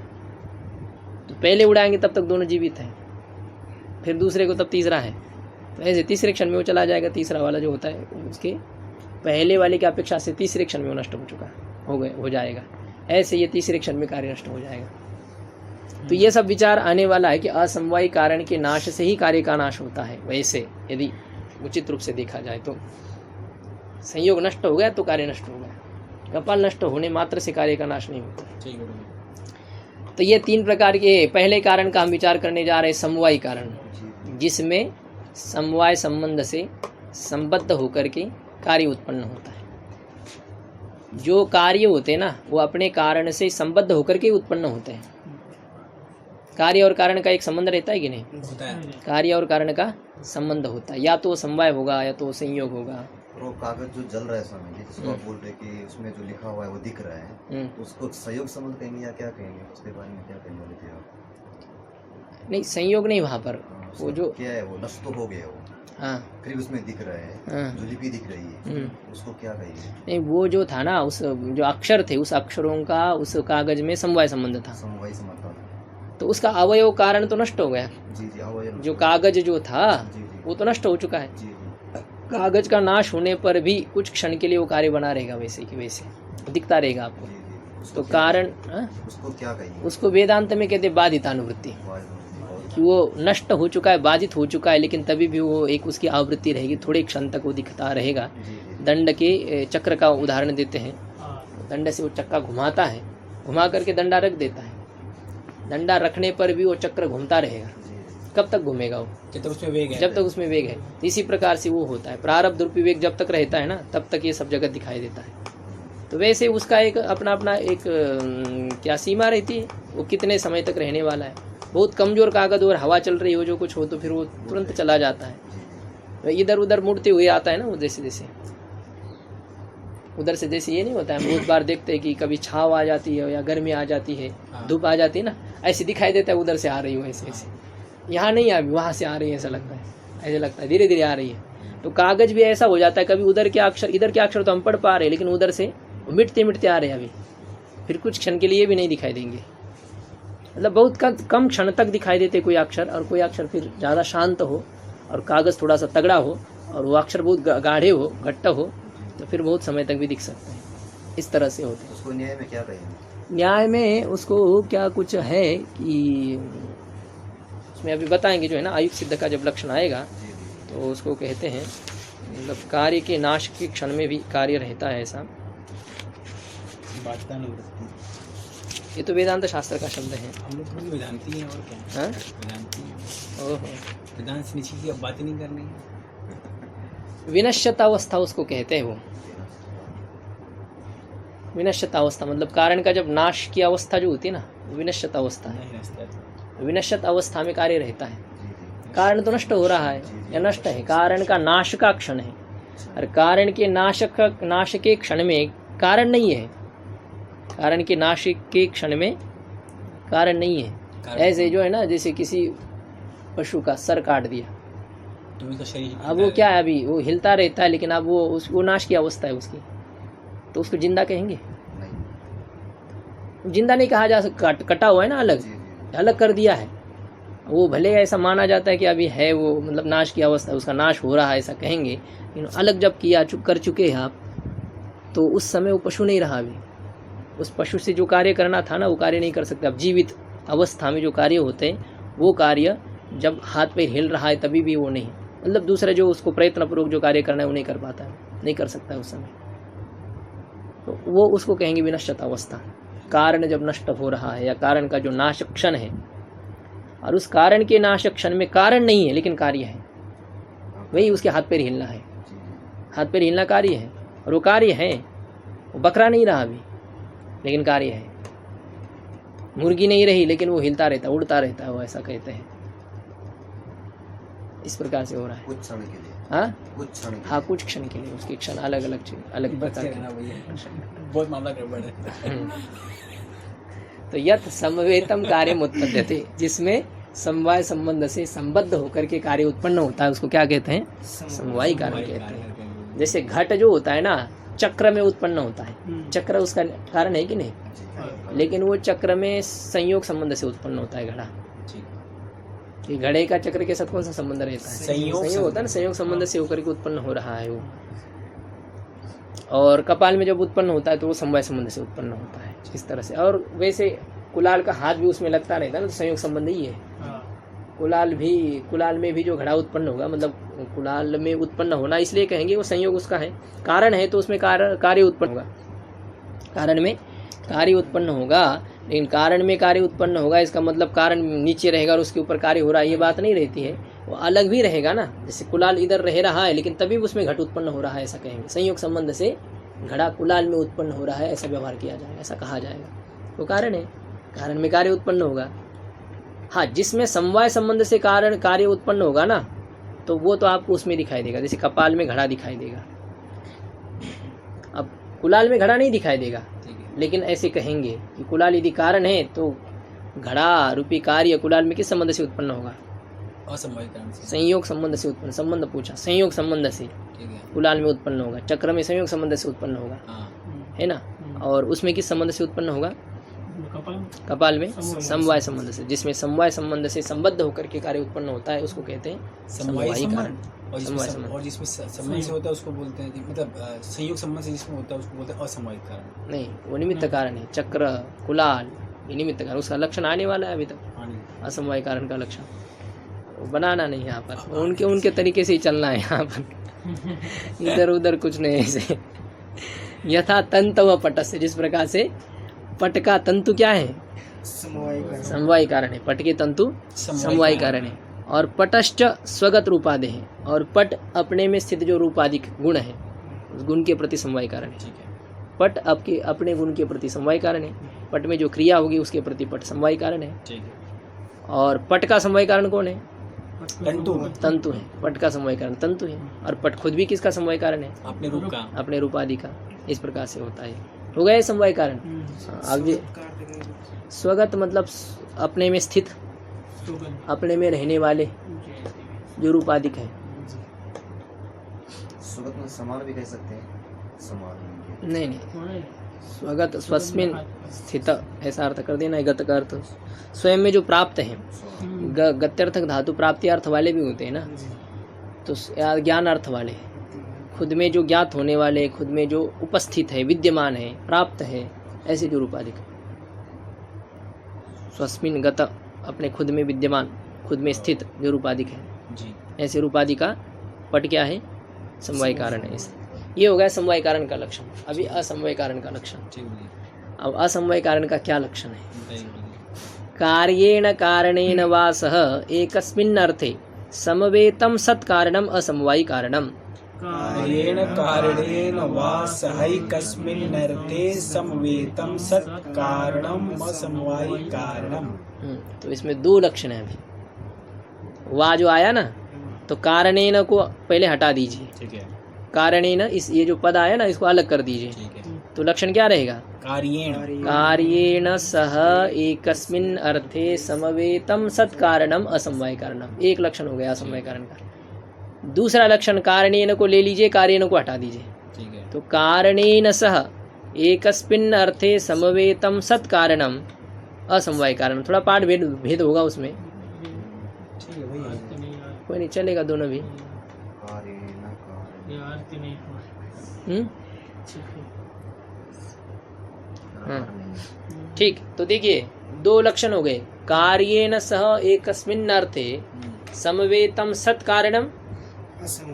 तो पहले उड़ाएंगे तब तक दोनों जीवित हैं, फिर दूसरे को तब तीसरा है। तो ऐसे तीसरे क्षण में वो चला जाएगा। तीसरा वाला जो होता है, उसके पहले वाले की अपेक्षा से तीसरे क्षण में वो नष्ट हो चुका हो जाएगा। ऐसे ये तीसरे क्षण में कार्य नष्ट हो जाएगा। तो ये सब विचार आने वाला है कि असमवायी कारण के नाश से ही कार्य का नाश होता है। वैसे यदि उचित रूप से देखा जाए तो संयोग नष्ट हो गया तो कार्य नष्ट हो गया, कपाल नष्ट होने मात्र से कार्य का नाश नहीं होता। तो ये 3 प्रकार के पहले कारण का हम विचार करने जा रहे हैं, समवायी कारण, जिसमें समवाय संबंध से संबद्ध होकर के कार्य उत्पन्न होता है। जो कार्य होते हैं ना, वो अपने कारण से संबद्ध होकर के उत्पन्न होते हैं। कार्य और कारण का एक संबंध रहता है कि नहीं?
होता है।
कार्य और कारण का संबंध होता है, या तो समवाय होगा या तो संयोग होगा।
वो कागज जो जल रहा है स्वामी जी, जिसको आप बोल रहे कि उसमें जो लिखा हुआ है वो दिख रहा है, तो उसको संयोग संबंध कहेंगे या क्या कहेंगे? उसके बारे में क्या कहने वाले थे आप?
नहीं, संयोग नहीं, वहाँ पर वो जो
क्या है, वो नष्ट तो हो गया वो,
हाँ,
फिर उसमें दिख रहा है, जो लिपि दिख रही है, उसको क्या कहेंगे?
नहीं, वो जो था ना, उस जो अक्षर थे, उस अक्षरों का उस कागज में समवाय संबंध था,
समवाय संबंध था।
तो उसका अवयव कारण तो नष्ट हो गया।
जी जी, अवयव
जो कागज जो था
जी जी
वो तो नष्ट हो चुका है।
जी जी।
कागज का नाश होने पर भी कुछ क्षण के लिए वो कार्य बना रहेगा, वैसे कि वैसे दिखता रहेगा आपको।
जी जी।
तो
उसको क्या
कारण
उसको क्या कहेंगे?
उसको वेदांत में कहते बाधितानुवृत्ति, कि वो नष्ट हो चुका है, बाधित हो चुका है, लेकिन तभी भी वो एक उसकी आवृत्ति रहेगी, थोड़े क्षण तक वो दिखता रहेगा। दंड के चक्र का उदाहरण देते हैं। दंड से वो चक्का घुमाता है, घुमा करके डंडा रख देता है, डंडा रखने पर भी वो चक्र घूमता रहेगा। कब तक घूमेगा वो?
जब तक उसमें वेग है।
जब तक उसमें वेग है। तो इसी प्रकार से वो होता है, प्रारब्ध रूपी वेग जब तक रहता है ना, तब तक ये सब जगत दिखाई देता है। तो वैसे उसका एक अपना अपना एक क्या सीमा रहती है, वो कितने समय तक रहने वाला है। बहुत कमजोर कागज और हवा चल रही हो, जो कुछ हो, तो फिर वो तुरंत चला जाता है। तो इधर उधर मुड़ते हुए आता है ना वो, जैसे जैसे उधर से जैसे ये नहीं होता है, बहुत बार देखते हैं कि कभी छाव आ जाती है या गर्मी आ जाती है, धूप आ जाती है ना, ऐसे दिखाई देता है, उधर से आ रही हो ऐसे ऐसे। यहाँ नहीं, अभी वहाँ से आ रही है, ऐसा लगता है, ऐसे लगता है धीरे धीरे आ रही है। तो कागज भी ऐसा हो जाता है, कभी उधर के अक्षर इधर के अक्षर तो हम पढ़ पा रहे हैं, लेकिन उधर से मिटते मिटते आ रहे हैं अभी, फिर कुछ क्षण के लिए भी नहीं दिखाई देंगे। मतलब बहुत कम क्षण तक दिखाई देते कोई अक्षर, और कोई अक्षर फिर ज़्यादा शांत हो और कागज़ थोड़ा सा तगड़ा हो और वो अक्षर बहुत गाढ़े हो, घट्टा हो, तो फिर बहुत समय तक भी दिख सकते हैं। इस तरह से होते हैं।
उसको न्याय में क्या कहेंगे?
न्याय में उसको क्या कुछ है कि उसमें अभी बताएंगे, जो है ना आयुक्त सिद्ध का जब लक्षण आएगा तो उसको कहते हैं मतलब कार्य के नाश के क्षण में भी कार्य रहता है ऐसा।
बातता निवृत्ति,
ये तो वेदांत शास्त्र का शब्द है।
हम लोग थोड़ी वेदांती हैं और क्या?
हाँ?
वेदांती हैं।
ओहो,
वेदांत से नीचे की अब बातें नहीं करनी है।
विनश्यतावस्था उसको कहते हैं। वो विनश्यतावस्था मतलब कारण का जब नाश की अवस्था जो होती है ना, विनश्यतावस्था है।
नहीं रास्ता है।
विनश्यत अवस्था में कार्य रहता है। कारण तो नष्ट हो रहा है या नष्ट है, कारण का नाश का क्षण है, और कारण के नाश के क्षण में कारण नहीं है। कारण के नाश के क्षण में कारण नहीं है। ऐसे जो है ना, जैसे किसी पशु का सर काट दिया,
तो उसका शरीर
अब वो क्या है, अभी वो हिलता रहता है, लेकिन अब वो नाश की अवस्था है उसकी, तो उसको जिंदा कहेंगे? जिंदा नहीं कहा जा सकता, कटा हुआ है ना, अलग कर दिया है। वो भले ऐसा माना जाता है कि अभी है वो, मतलब नाश की अवस्था, उसका नाश हो रहा है ऐसा कहेंगे, लेकिन अलग जब कर चुके हैं आप, तो उस समय वो पशु नहीं रहा। अभी उस पशु से जो कार्य करना था ना, वो कार्य नहीं कर सकते। अब जीवित अवस्था में जो कार्य होते हैं, वो कार्य जब हाथ पैर हिल रहा है तभी भी वो नहीं, मतलब दूसरा जो उसको प्रयत्नपूर्वक जो कार्य करना है वो नहीं कर पाता है, नहीं कर सकता है उस समय, तो वो उसको कहेंगे विनश्यत अवस्था। कारण जब नष्ट हो रहा है, या कारण का जो नाश क्षण है, और उस कारण के नाश क्षण में कारण नहीं है लेकिन कार्य है, वही उसके हाथ पैर हिलना है। हाथ पैर हिलना कार्य है, और वो कार्य है, वो बकरा नहीं रहा अभी लेकिन कार्य है। मुर्गी नहीं रही लेकिन वो हिलता रहता, उड़ता रहता है, वो ऐसा कहते हैं। इस प्रकार से हो रहा है
कुछ क्षण के लिए।
हाँ,
कुछ क्षण के
हाँ,
लिए।
कुछ क्षण के लिए उसके क्षण अलग अलग अलग प्रकार के।
बहुत मामला गड़बड़ है।
तो यथ समवेतम कार्यम उत्पद्यते, जिसमें समवाय संबंध से संबद्ध होकर के कार्य उत्पन्न होता है, उसको क्या कहते हैं? समवायी कारण कहते हैं। जैसे घट जो होता है ना, चक्र में उत्पन्न होता है, चक्र उसका कारण है कि नहीं, लेकिन वो चक्र में संयोग संबंध से उत्पन्न होता है घड़ा। ये घड़े का चक्र के साथ कौन सा संबंध रहता है? संयोग होता है ना, संयोग संबंध से होकर के उत्पन्न हो रहा है वो। और कपाल में जब उत्पन्न होता है तो वो समवाय संबंध से उत्पन्न होता है, इस तरह से। और वैसे कुलाल का हाथ भी उसमें लगता रहता है ना, तो संयोग संबंध ही है। कुलाल में भी जो घड़ा उत्पन्न होगा, मतलब कुलाल में उत्पन्न होना इसलिए कहेंगे वो संयोग उसका है, कारण है तो उसमें कार्य उत्पन्न होगा। कारण में कार्य उत्पन्न होगा, लेकिन कारण में कार्य उत्पन्न होगा इसका मतलब कारण नीचे रहेगा और उसके ऊपर कार्य हो रहा है, ये बात नहीं रहती है। वो अलग भी रहेगा ना, जैसे कुलाल इधर रह रहा है लेकिन तभी उसमें घट उत्पन्न हो रहा है, ऐसा कहेंगे। संयोग संबंध से घड़ा कुलाल में उत्पन्न हो रहा है, ऐसा व्यवहार किया जाएगा, ऐसा कहा जाएगा। तो कारण है, कारण में कार्य उत्पन्न होगा। हाँ, जिसमें समवाय संबंध से कारण कार्य उत्पन्न होगा ना, तो वो तो आपको उसमें दिखाई देगा। जैसे कपाल में घड़ा दिखाई देगा, अब कुलाल में घड़ा नहीं दिखाई देगा, लेकिन ऐसे कहेंगे कि कुलाल यदि कारण है तो घड़ा रूपी कार्य कुलाल में किस संबंध से उत्पन्न होगा?
असमवाय कारण से,
संयोग संबंध से उत्पन्न। संबंध पूछा, संयोग संबंध से कुलाल में उत्पन्न होगा, चक्र में संयोग संबंध से उत्पन्न होगा, है ना। और उसमें किस संबंध से उत्पन्न होगा? कपाल में समवाय संबंध से। जिसमें समवाय संबंध से संबद्ध होकर के कार्य उत्पन्न होता है उसको कहते हैं समवायी कारण।
और जिसमें संबंध से होता है उसको बोलते हैं, मतलब संयोग संबंध से जिसमें होता है उसको बोलते हैं असमवाय कारण।
नहीं, वो निमित्त कारण है। चक्र, कुलाल, ये निमित्त कारण, उसका लक्षण आने वाला है अभी तक। असमवाय कारण का लक्षण बनाना नहीं है यहाँ पर, उनके तरीके से ही चलना है यहाँ पर। इधर उधर कुछ नहीं ऐसे। यथा तंत व पट से, जिस प्रकार से पट का तंतु क्या है? समवायी कारण है। पट के तंतु समवायी कारण है। और पटश्च स्वगत रूपादि है, और पट अपने में स्थित जो रूपाधिक गुण है उस गुण के प्रति समवायी कारण है। पट आपके अपने गुण के प्रति समवायी कारण है। पट में जो क्रिया होगी उसके प्रति पट समवायी कारण है। और पट का समवायी कारण कौन है? तंतु है। पट का समवायी कारण तंतु है। और पट खुद भी किसका समवायी कारण है?
अपने रूप का,
अपने रूपादि का। इस प्रकार से होता है। हो गया समवायी कारण। आगे स्वगत मतलब अपने में स्थित, अपने में रहने वाले जो रूपाधिक है।
स्वगत में समान भी कह सकते हैं, समान
नहीं नहीं, स्वगत स्वस्मिन स्थित ऐसा अर्थ कर देना है। गत का अर्थ स्वयं में जो प्राप्त है। गत्यर्थक धातु प्राप्ति अर्थ वाले भी होते हैं ना, तो ज्ञान अर्थ वाले, खुद में जो ज्ञात होने वाले, खुद में जो उपस्थित है, विद्यमान है, प्राप्त है, ऐसे जो रूपाधिक। स्वस्मिन गत अपने खुद में विद्यमान, खुद में स्थित जो रूपाधिक है
जी।
ऐसे रूपाधि का पट क्या है? समवाय कारण है। इसे ये हो गया समवाय कारण का लक्षण। अभी असमवाय कारण का लक्षण।
ठीक है,
अब असमवाय कारण का क्या लक्षण है?
बताइए।
कार्येण कारणेन वा सह एकस्मिन् अर्थे समवेतं सत्कारणम् असमवायि कारणम्।
कार्येण कारणेन वा सहैकस्मिन् अर्थे समवेतं सत् कारणम् असमवायि कारणम्।
तो इसमें दो लक्षण है। अभी वा जो आया ना, तो कारणेन को पहले हटा दीजिए।
ठीक है,
कारणेन इस ये जो पद आया ना, इसको अलग कर दीजिए।
ठीक है।
तो लक्षण क्या रहेगा?
कार्येण
सह एकस्मिन् अर्थे समवेतं सत्कारणम् असमवाय कारणम्। एक लक्षण हो गया असमवाय कारण का। दूसरा लक्षण कारणेन को ले लीजिए, कार्येन को हटा दीजिए।
ठीक है,
तो कारणेन सह एकस्मिन् अर्थे समवेतं सत्कारणम् असमवाय कारण। थोड़ा पाठ भेद होगा उसमें,
ठीक है, वही है।
कोई नहीं, चलेगा दोनों भी। हाँ, ठीक। तो देखिए दो लक्षण हो गए। कार्येन सह एकस्मिन् अर्थे समवेतं सत्कारणम्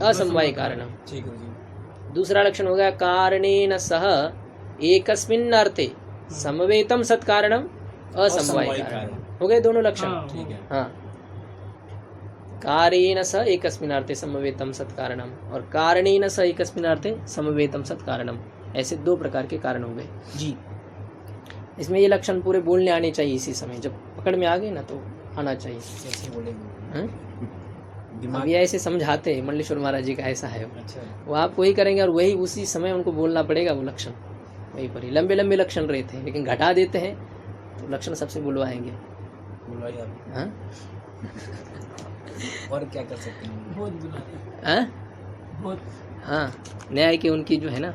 असमवाय कारणम्।
ठीक है जी।
दूसरा लक्षण हो गया कारणेन सह एकस्मिन् अर्थे समवेतं सत्कारणम् असमवाय कारणम्। हो गए दोनों लक्षण।
ठीक है,
हाँ, कार्येन सह एकस्मिन् अर्थे समवेतं सत्कारणम् और कारणेन सह एकस्मिन् अर्थे समवेतं सत्कारणम्। ऐसे दो प्रकार के कारण हो गए
जी।
इसमें ये लक्षण पूरे बोलने आने चाहिए इसी समय। जब पकड़ में आ गए ना तो आना चाहिए।
कैसे बोलेंगे?
हाँ?
दिमाग।
अभी ऐसे समझाते हैं मंडलेश्वर महाराज जी का, ऐसा है
अच्छा,
वो आप वही करेंगे और वही उसी समय उनको बोलना पड़ेगा वो लक्षण। वही पर ही लंबे लंबे लक्षण रहते हैं, लेकिन घटा देते हैं तो लक्षण सबसे बुलवाएंगे।
बुलवाइए आप।
हाँ?
और क्या कर सकते हैं?
बहुत बुलाते
हाँ?
बहुत।
हाँ, न्याय की उनकी जो है ना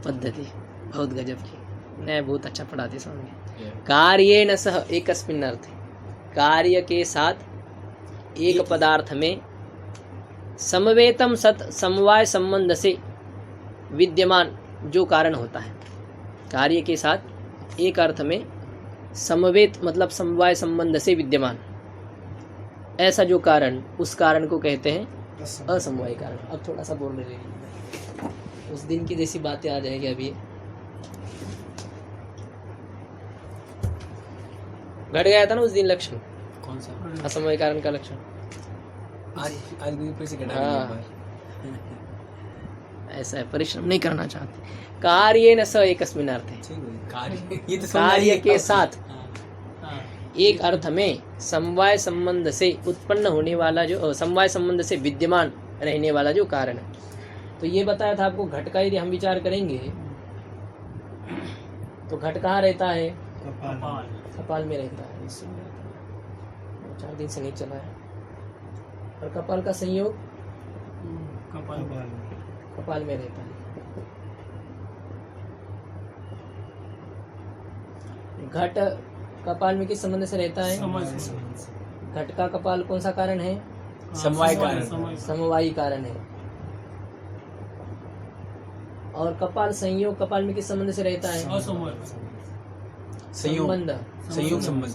पद्धति बहुत गजब की। न्याय बहुत अच्छा पढ़ाते समझ। कार्येन सह एकस्मिन् अर्थे, कार्य के साथ एक पदार्थ में समवेतं सत समवाय संबंध से विद्यमान जो कारण होता है। कार्य के साथ एक अर्थ में समवेत मतलब समवाय संबंध से विद्यमान ऐसा जो कारण, उस कारण को कहते हैं असमवाय कारण। अब थोड़ा सा बोल रहे हैं, उस दिन की जैसी बातें आ जाएगी। अभी घट गया था ना उस दिन लक्षण,
कौन सा?
असमवाय कारण का लक्षण।
आज भी फिर से घटा
हाँ।
दिया।
ऐसा है, परिश्रम नहीं करना चाहते। कार्येन सह एकस्मिन् अर्थे,
ठीक है, कार्य ये तो
कार्य के साथ
हाँ,
एक अर्थ में समवाय संबंध से उत्पन्न होने वाला जो समवाय संबंध से विद्यमान रहने वाला जो कारण है। तो ये बताया था आपको। घट का यदि हम विचार करेंगे तो घट कहाँ रहता है? कपाल में रहता है। इससे 4 दिन से नहीं चला है। और कपाल का संयोग कपाल में रहता है। घट कपाल में किस संबंध से रहता है? घट का कपाल कौन सा कारण है?
समवाय कारण।
समवायी कारण है। और कपाल संयोग कपाल में किस संबंध से रहता है?
संयोग,
संबंध।
संयोग संबंध।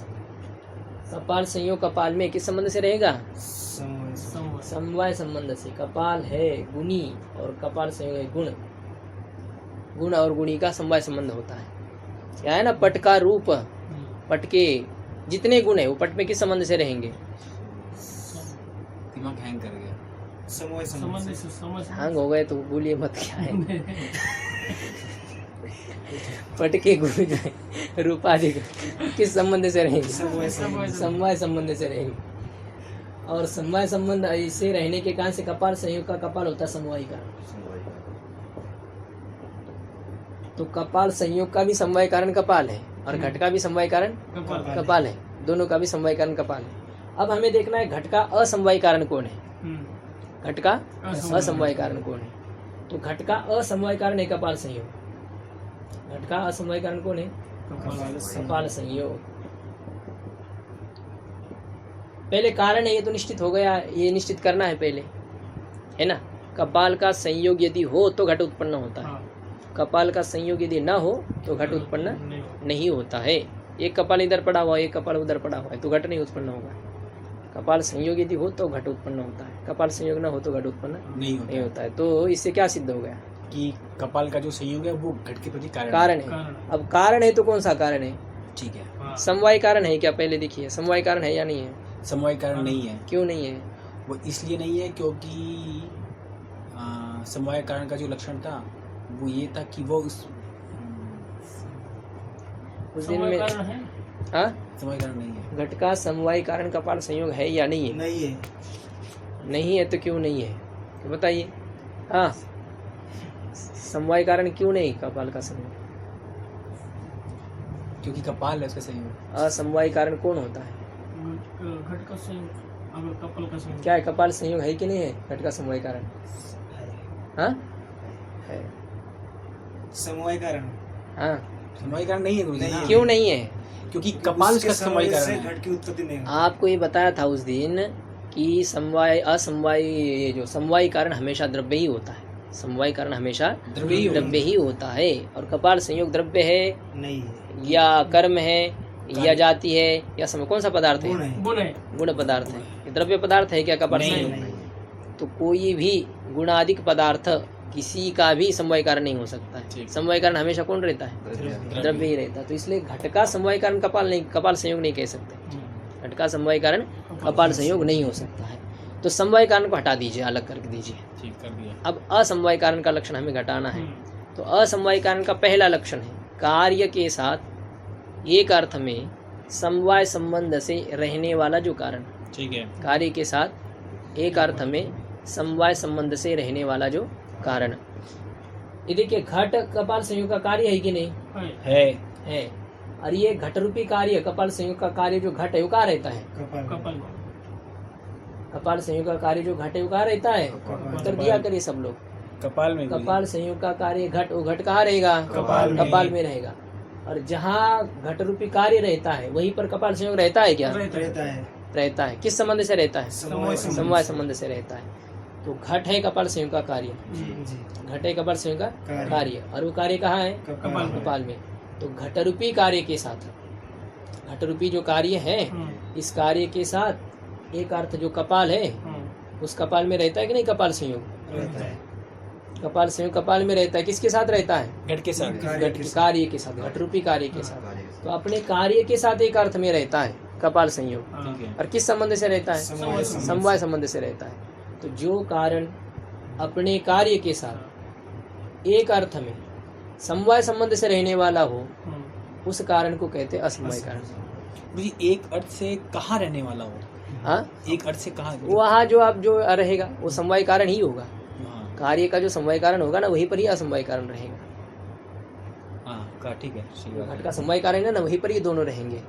कपाल संयोग कपाल में किस संबंध से रहेगा? समवाय संबंध से। कपाल है गुणी और कपाल संयोग है गुण। गुण और गुणी का समवाय संबंध होता है। क्या है ना, पट का रूप, पट के जितने गुण है वो पट में किस संबंध से रहेंगे?
दिमाग हैंग कर गया।
हैंग हो गए तो बोलिए मत, क्या है। पट के गुण जो है रूपाधि किस संबंध से रहेंगे? समवाय संबंध से रहेंगे। और समवाय संबंध ऐसे रहने के कारण से कपाल संयोग का कपाल होता है समवायी कारण। तो कपाल संयोग का भी समवाय कारण कपाल है और घट का भी समवाय कारण कपाल है। दोनों का भी समवाय कारण कपाल है। अब हमें देखना है घट का असमवाय कारण कौन है, घट का असमवाय कारण कौन है। तो घट का असमवाय कारण है कपाल संयोग। घट का असमवाय कारण कौन है? कपाल संयोग। पहले कारण है ये तो निश्चित हो गया, ये निश्चित करना है पहले, है ना। कपाल का संयोग यदि हो तो घट उत्पन्न होता है, कपाल का संयोग यदि ना हो तो घट उत्पन्न नहीं होता है। एक कपाल इधर पड़ा हुआ है, एक कपाल उधर पड़ा हुआ है, तो घट नहीं उत्पन्न होगा। कपाल संयोग यदि हो तो घट उत्पन्न होता है, कपाल संयोग ना हो तो घट उत्पन्न नहीं होता है। तो इससे क्या सिद्ध हो गया
कि कपाल का जो संयोग है वो घट के प्रति
कारण है। अब कारण है तो कौन सा कारण है?
ठीक है,
समवाय कारण है क्या? पहले देखिए समवाय कारण है या नहीं है?
समवाय कारण नहीं है।
क्यों नहीं है?
वो इसलिए नहीं है क्योंकि समवाय कारण का जो लक्षण था वो ये था कि वो उस
दिन में हाँ
समवाय कारण नहीं है।
घट का समवाय कारण कपाल संयोग है या नहीं है?
नहीं है।
नहीं है तो क्यों नहीं है तो बताइए। हाँ, समवाय कारण क्यों नहीं कपाल का संयोग?
क्योंकि कपाल है उसका संयोग।
असमवाय कारण कौन होता है?
घट का संयोग, अगर कपाल का संयोग
क्या है? कपाल संयोग है कि नहीं है घट का समवाय कारण? हाँ है।
समवाय कारण
हाँ,
समवाय कारण नहीं है गुरुजी ना।
क्यों नहीं है?
क्योंकि कपाल उसका समवाय कारण है।
घट की उत्पत्ति नहीं होती।
आपको ये बताया था उस दिन कि समवाय असमवाय, ये जो समवाय कारण हमेशा द्रव्य ही होता है। समवाय कारण हमेशा द्रव्य ही होता है, और कपाल संयोग द्रव्य है
नहीं है,
या कर्म है या जाति है या समय, कौन सा पदार्थ है?
गुण है।
गुण पदार्थ है। ये द्रव्य पदार्थ है क्या कपाल संयोग? तो कोई भी गुणाधिक पदार्थ किसी का भी समवाय कारण नहीं हो सकता है। समवाय कारण हमेशा कौन रहता है? द्रव्य ही रहता है। तो इसलिए घट का समवाय कारण कपाल नहीं, कपाल संयोग नहीं कह सकते। घट का समवाय कारण कपाल संयोग नहीं हो सकता है। तो समवाय कारण को हटा दीजिए, अलग करके दीजिए।
ठीक कर दिया।
अब असमवाय कारण का लक्षण हमें घटाना है। तो असमवाय कारण का पहला लक्षण है कार्य के साथ एक अर्थ में समवाय संबंध से रहने वाला जो कारण।
ठीक है।
कार्य के साथ एक अर्थ में समवाय संबंध से रहने वाला जो कारण। ये देखिए घट कपाल संयोग का कार्य है कि नहीं? है। और ये घट रूपी कार्य, कपाल संयोग का कार्य जो घट है वो कहाँ रहता है?
कपाल
कपाल संयोग का कार्य जो घट है वो कहाँ रहता है? उत्तर दिया करिए सब लोग।
कपाल में।
कपाल संयोग का कार्य घट, वो घट कहाँ रहेगा? कपाल में रहेगा। और जहाँ घट रूपी कार्य रहता है वहीं पर कपाल संयोग रहता है क्या? रहता है। किस संबंध से रहता है? समवाय संबंध से रहता है। तो घट है कपाल संयोग का कार्य, घट है कपाल संयोग का कार्य, और वो कार्य कहाँ है? कपाल में। तो घट रूपी कार्य के साथ, घट रूपी जो कार्य है इस कार्य के साथ एक अर्थ जो कपाल है उस कपाल में रहता है कि नहीं? कपाल संयोग कपाल संयोग कपाल में रहता है। किसके साथ रहता है?
घट के साथ।
घट के कार्य के साथ, घट रूपी कार्य के साथ। तो अपने कार्य के साथ एक अर्थ में रहता है कपाल संयोग।
ठीक है।
और किस संबंध से रहता है? समवाय संबंध से रहता है। तो जो कारण अपने कार्य के साथ एक अर्थ में समवाय संबंध से रहने वाला हो उस कारण को कहते हैं असमवाय कारण।
गुरुजी एक अर्थ से कहाँ रहने वाला हो?
हाँ,
एक अर्थ से कहाँ?
वहाँ जो आप जो रहेगा वो समवाय कारण ही होगा।
हाँ।
कार्य का जो समवाय कारण होगा ना वहीं पर ही असमवाय कारण रहेगा।
हाँ ठीक है, सही बात
घट
है।
का समवाय कारण है ना, वहीं पर ये दोनों रहेंगे।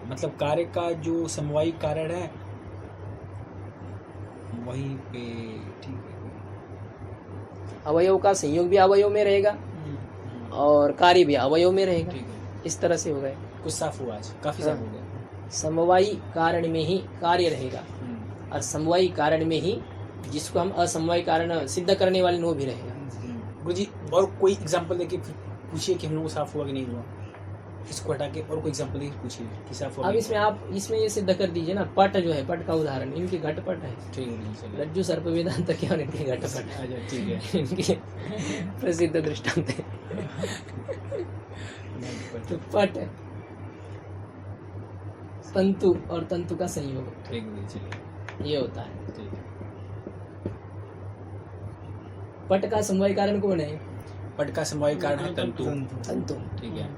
मतलब कार्य का जो समवायी कारण है वहीं पे। ठीक है।
अवयव का संयोग भी अवयव में रहेगा और कार्य भी अवयव में रहेगा।
ठीक है।
इस तरह से हो गए।
कुछ साफ हुआ आज, काफी साफ हो गया।
समवायी कारण में ही कार्य रहेगा और समवायी कारण में ही जिसको हम असमवाय कारण सिद्ध करने वाले वो भी रहेगा।
गुरुजी और कोई एग्जांपल देके पूछिए कि हम लोग को साफ हुआ कि नहीं हुआ। इसको हटा के और कोई एग्जांपल देके पूछिए कि साफ हुआ।
अब इसमें आप इसमें ये सिद्ध कर दीजिए ना, पट जो है, पट का उदाहरण इनकी घटपट है।
ठीक है।
रज्जु सर्प वेदांत क्या और इनके घटपट है।
अच्छा ठीक है।
इनके प्रसिद्ध दृष्टांत है। तो पट तंतु और तंतु का संयोग,
ठीक है, चलिए
ये होता है।
ठीक है।
पट का समवाय कारण कौन है?
पट का समवायी कारण है तंतु।
तंतु।
ठीक है।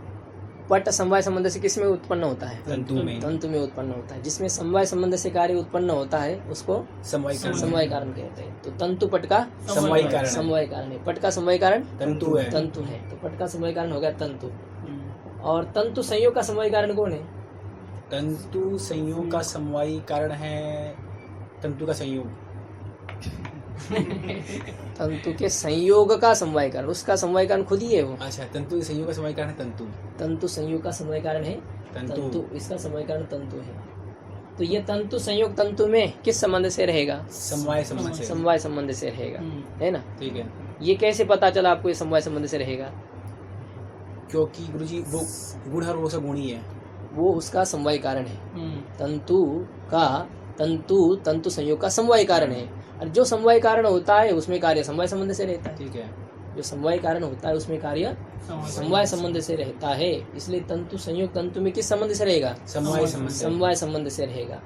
पट समवाय संबंध से किस में उत्पन्न होता है?
तंतु में।
तंतु में उत्पन्न होता है। जिसमें समवाय संबंध से कार्य उत्पन्न होता है उसको
समवायी कारण।
समवाय कारण कहते हैं। तो तंतु पट का
समवायी कारण है।
समवाय कारण है। पट का समवाय कारण
तंतु है।
तंतु है। तो पट का समवाय कारण हो गया तंतु। और तंतु संयोग का समवाय कारण कौन है?
तंतु संयोग का समवायी कारण है तंतु का संयोग।
तंतु के संयोग का समवाय कारण, उसका समवाय कारण खुद ही है वो।
अच्छा, तंतु संयोग का समवाय कारण है तंतु।
तंतु संयोग का समवाय कारण है तंतु, इसका समवाय कारण तंतु है। तो ये तंतु संयोग तंतु में किस संबंध से रहेगा?
समवाय संबंध से।
समवाय संबंध से रहेगा, है ना?
ठीक है।
ये कैसे पता चला आपको ये समवाय संबंध से रहेगा?
क्योंकि गुरुजी वो गुण और वो सब गुण ही है,
वो उसका समवाय कारण है। तंतु का तंतु संयोग का समवाय कारण है, और जो समवाय कारण होता है उसमें कार्य समवाय संबंध से रहता है।
ठीक है।
जो समवाय कारण होता है उसमें कार्य समवाय संबंध से रहता है। इसलिए तंतु संयोग तंतु में किस संबंध से रहेगा?
समवाय संबंध से।
समवाय संबंध से रहेगा।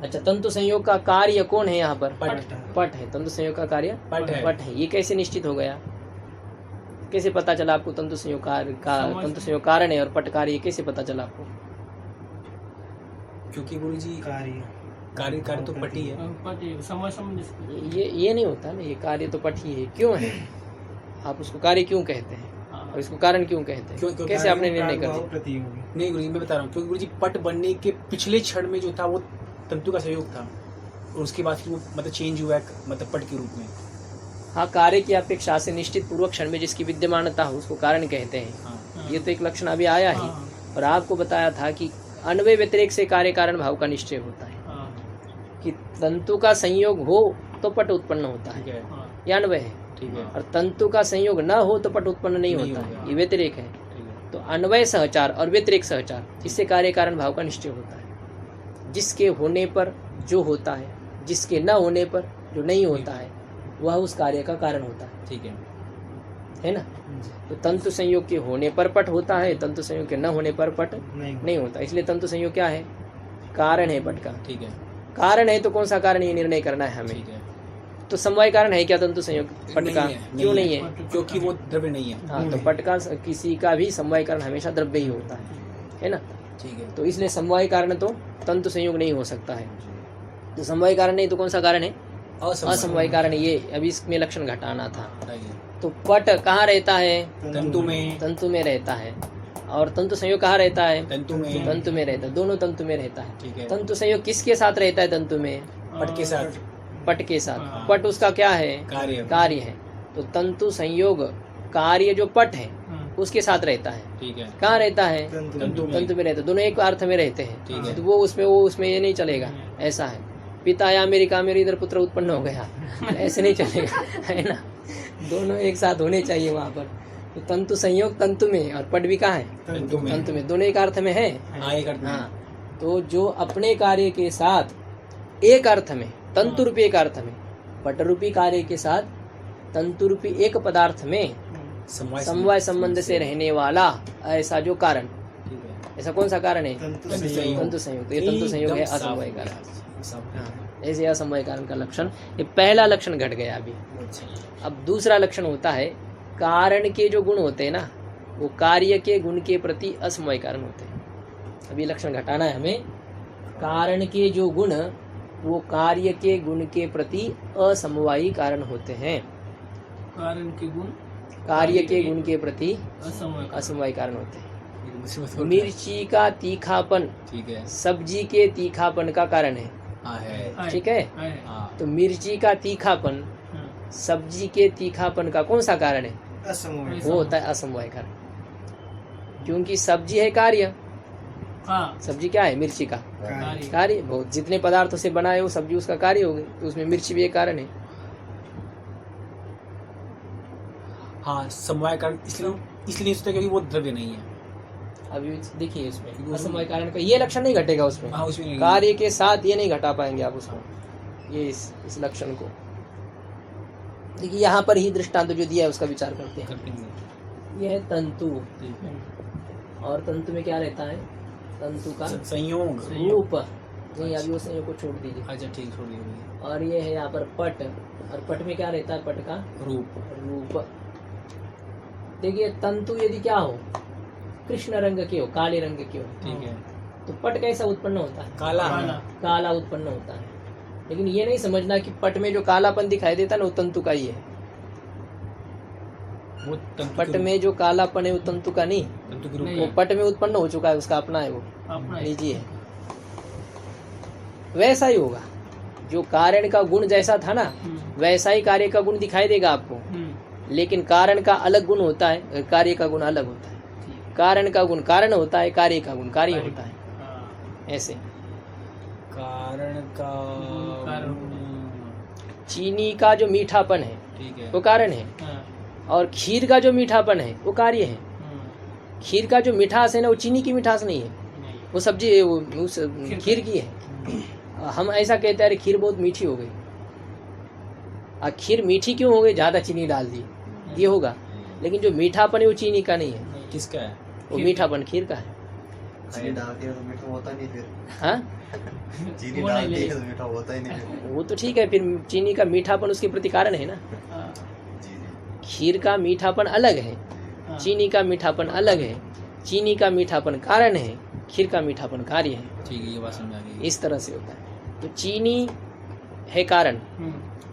अच्छा, तंतु संयोग का कार्य कौन है यहाँ पर?
पट।
पट है। तंतु संयोग का कार्य
पट है।
पट है। ये कैसे निश्चित हो गया? कैसे पता चला आपको तंतु संयोग तंतु संयोग कारण है और पट कार्य, ये कैसे पता चला आपको?
क्योंकि गुरुजी
कार्य
कार्य तो पट ही है।
समवाय संबंध से।
ये नहीं होता ना, ये कार्य तो पट ही है। क्यों है? आप उसको कार्य क्यों कहते हैं और इसको कारण क्यों कहते हैं?
क्यों-
कैसे आपने निर्णय कर दिया?
प्रतियोगी
नहीं गुरुजी, मैं बता रहा हूँ, क्योंकि गुरुजी पट बनने के पिछले क्षण में जो था वो तंतु का सहयोग था, और उसके बाद फिर वो मतलब चेंज हुआ मतलब पट के रूप में।
हाँ, कार्य की अपेक्षा से निश्चित पूर्वक क्षण में जिसकी विद्यमानता हो उसको कारण कहते हैं।
हाँ।
ये तो एक लक्षण अभी आया ही, और आपको बताया था कि अन्वय व्यतिरेक से कार्य कारण भाव का निश्चय होता है, कि तंतु का संयोग हो तो पट उत्पन्न होता
ठीक
है,
है।
ये अन्वय है।
ठीक है।
और तंतु का संयोग न हो तो पट उत्पन्न नहीं
नहीं
होता
होगा।
है, ये व्यतिरेक है।
ठीक है।
तो अन्वय सहचार और व्यतिरेक सहचार, इससे कार्य कारण भाव का निश्चय होता है। जिसके होने पर जो होता है, जिसके न होने पर जो नहीं होता है, वह उस कार्य का कारण होता
ठीक
है ना? तो तंतु संयोग के होने पर पट होता है, तंतु संयोग के न होने पर पट नहीं होता। इसलिए तंतु संयोग क्या है? कारण है पट का।
ठीक है।
कारण है तो कौन सा कारण, ये निर्णय करना है हमें।
ठीक है।
तो समवाय कारण है क्या तंतु संयोग पट का? क्यों नहीं है?
क्योंकि वो द्रव्य नहीं है।
हाँ, तो पट का किसी का भी समवाय कारण हमेशा द्रव्य ही होता है ना?
ठीक है।
तो इसलिए समवाय कारण तो तंतु संयोग नहीं हो सकता है। तो समवाय कारण नहीं तो कौन सा कारण है? असमवाय कारण। ये अभी इसमें लक्षण घटाना था। तो पट कहाँ रहता है?
तंतु में।
तंतु में रहता है। और तंतु संयोग कहाँ रहता है?
तंतु में।
तंतु में रहता है, दोनों तंतु में रहता है।
ठीक है।
तंतु संयोग किसके साथ रहता है? तंतु में
पट के साथ।
पट के साथ। पट उसका क्या है? कार्य है। तो तंतु संयोग कार्य जो पट है उसके साथ रहता है।
ठीक है।
कहाँ रहता है?
तंतु
में रहता है। दोनों एक अर्थ में रहते हैं।
ठीक है।
तो वो उसमें ये नहीं चलेगा। ऐसा है, पिता या अमेरिका में इधर पुत्र उत्पन्न हो गया, ऐसे नहीं चलेगा, है ना? दोनों एक साथ होने चाहिए वहाँ पर। तो तंतु संयोग तंतु में और पट भी कहाँ है?
तंतु में।
तंतु में, दोनों एक अर्थ में है। हाँ, तो जो अपने कार्य के साथ एक अर्थ में, तंतु रूपी एक अर्थ में, पट रूपी कार्य के साथ तंतु रूपी एक पदार्थ में समवाय संबंध से रहने वाला ऐसा जो कारण, ऐसा कौन सा कारण है? तंतु संयोग। तो ये तंतु संयोग है, असमवाय कारण। हाँ, ऐसे असमवाय कारण का लक्षण, ये पहला लक्षण घट गया अभी। अब दूसरा लक्षण होता है, कारण के जो गुण होते हैं ना, वो कार्य के गुण के प्रति असमवाय कारण होते हैं। अभी लक्षण घटाना है हमें। कारण के जो गुण वो कार्य के गुण के प्रति असमवायी कारण होते हैं।
कारण के गुण
कार्य के गुण के प्रति असमवायी कारण होते हैं। मिर्ची का तीखापन,
ठीक है,
सब्जी के तीखापन का कारण है। ठीक है। तो मिर्ची का तीखापन सब्जी के तीखापन का कौन सा कारण है? वो होता है असमवाय कारण। क्योंकि सब्जी है कार्य। सब्जी क्या है? मिर्ची का कार्य। बहुत जितने पदार्थों से बना है वो सब्जी उसका कार्य हो गई, तो उसमें मिर्ची भी एक कारण है।
हाँ, समवाय कारण इसलिए सोचते क्योंकि वो द्रव्य नहीं है।
अभी देखिए उसमें असमवाय कारण का ये लक्षण नहीं घटेगा उसमें।
हाँ, उसमें नहीं।
कार्य के साथ ये नहीं घटा पाएंगे आप उसको, ये इस लक्षण को। देखिए यहाँ पर ही दृष्टांत जो दिया है उसका विचार करते हैं। यह है तंतु, और तंतु में क्या रहता है? तंतु का
संयोग
रूप। नहीं, अभी वो संयोग को छोड़ दीजिए।
अच्छा, ठीक, छोड़ दीजिए।
और ये है यहाँ पर पट, और पट में क्या रहता है? पट का रूप। देखिए तंतु यदि क्या हो, कृष्ण रंग के हो, काले रंग के हो,
ठीक है,
तो पट कैसा उत्पन्न होता है? काला उत्पन्न होता है। लेकिन ये नहीं समझना कि पट में जो कालापन दिखाई देता है ना वो तंतु का ही है।
वो
पट में जो कालापन है वो तंतु का नहीं,
तंतु के रूप
वो पट में उत्पन्न हो चुका है, उसका अपना है, वो निजी है। वैसा ही होगा, जो कारण का गुण जैसा था ना वैसा ही कार्य का गुण दिखाई देगा आपको, लेकिन कारण का अलग गुण होता है, कार्य का गुण अलग होता है। कारण का गुण कारण होता है, कार्य का गुण कार्य होता है। ऐसे
कारण का
चीनी का जो मीठापन है
ठीक है
वो कारण है, और खीर का जो मीठापन है वो कार्य है। खीर का जो मिठास है ना वो चीनी की मिठास नहीं है, वो सब्जी वो उस खीर की है। हम ऐसा कहते हैं अरे खीर बहुत मीठी हो गई। खीर मीठी क्यों हो गई? ज़्यादा चीनी डाल दी, ये होगा। लेकिन जो मीठापन है वो चीनी का नहीं है,
किसका है?
वो मीठापन खीर का है।
चीनी डालती है तो मीठा होता नहीं फिर।
हाँ
चीनी डालती है तो मीठा होता ही नहीं फिर।
वो तो ठीक है, फिर चीनी का मीठापन उसके प्रति कारण है ना।
जी जी।
खीर का मीठापन अलग है, चीनी का मीठापन अलग है। चीनी का मीठापन कारण है, खीर का मीठापन कार्य है।
ठीक है, ये बात समझ आ गई।
इस तरह से होता है। तो चीनी है कारण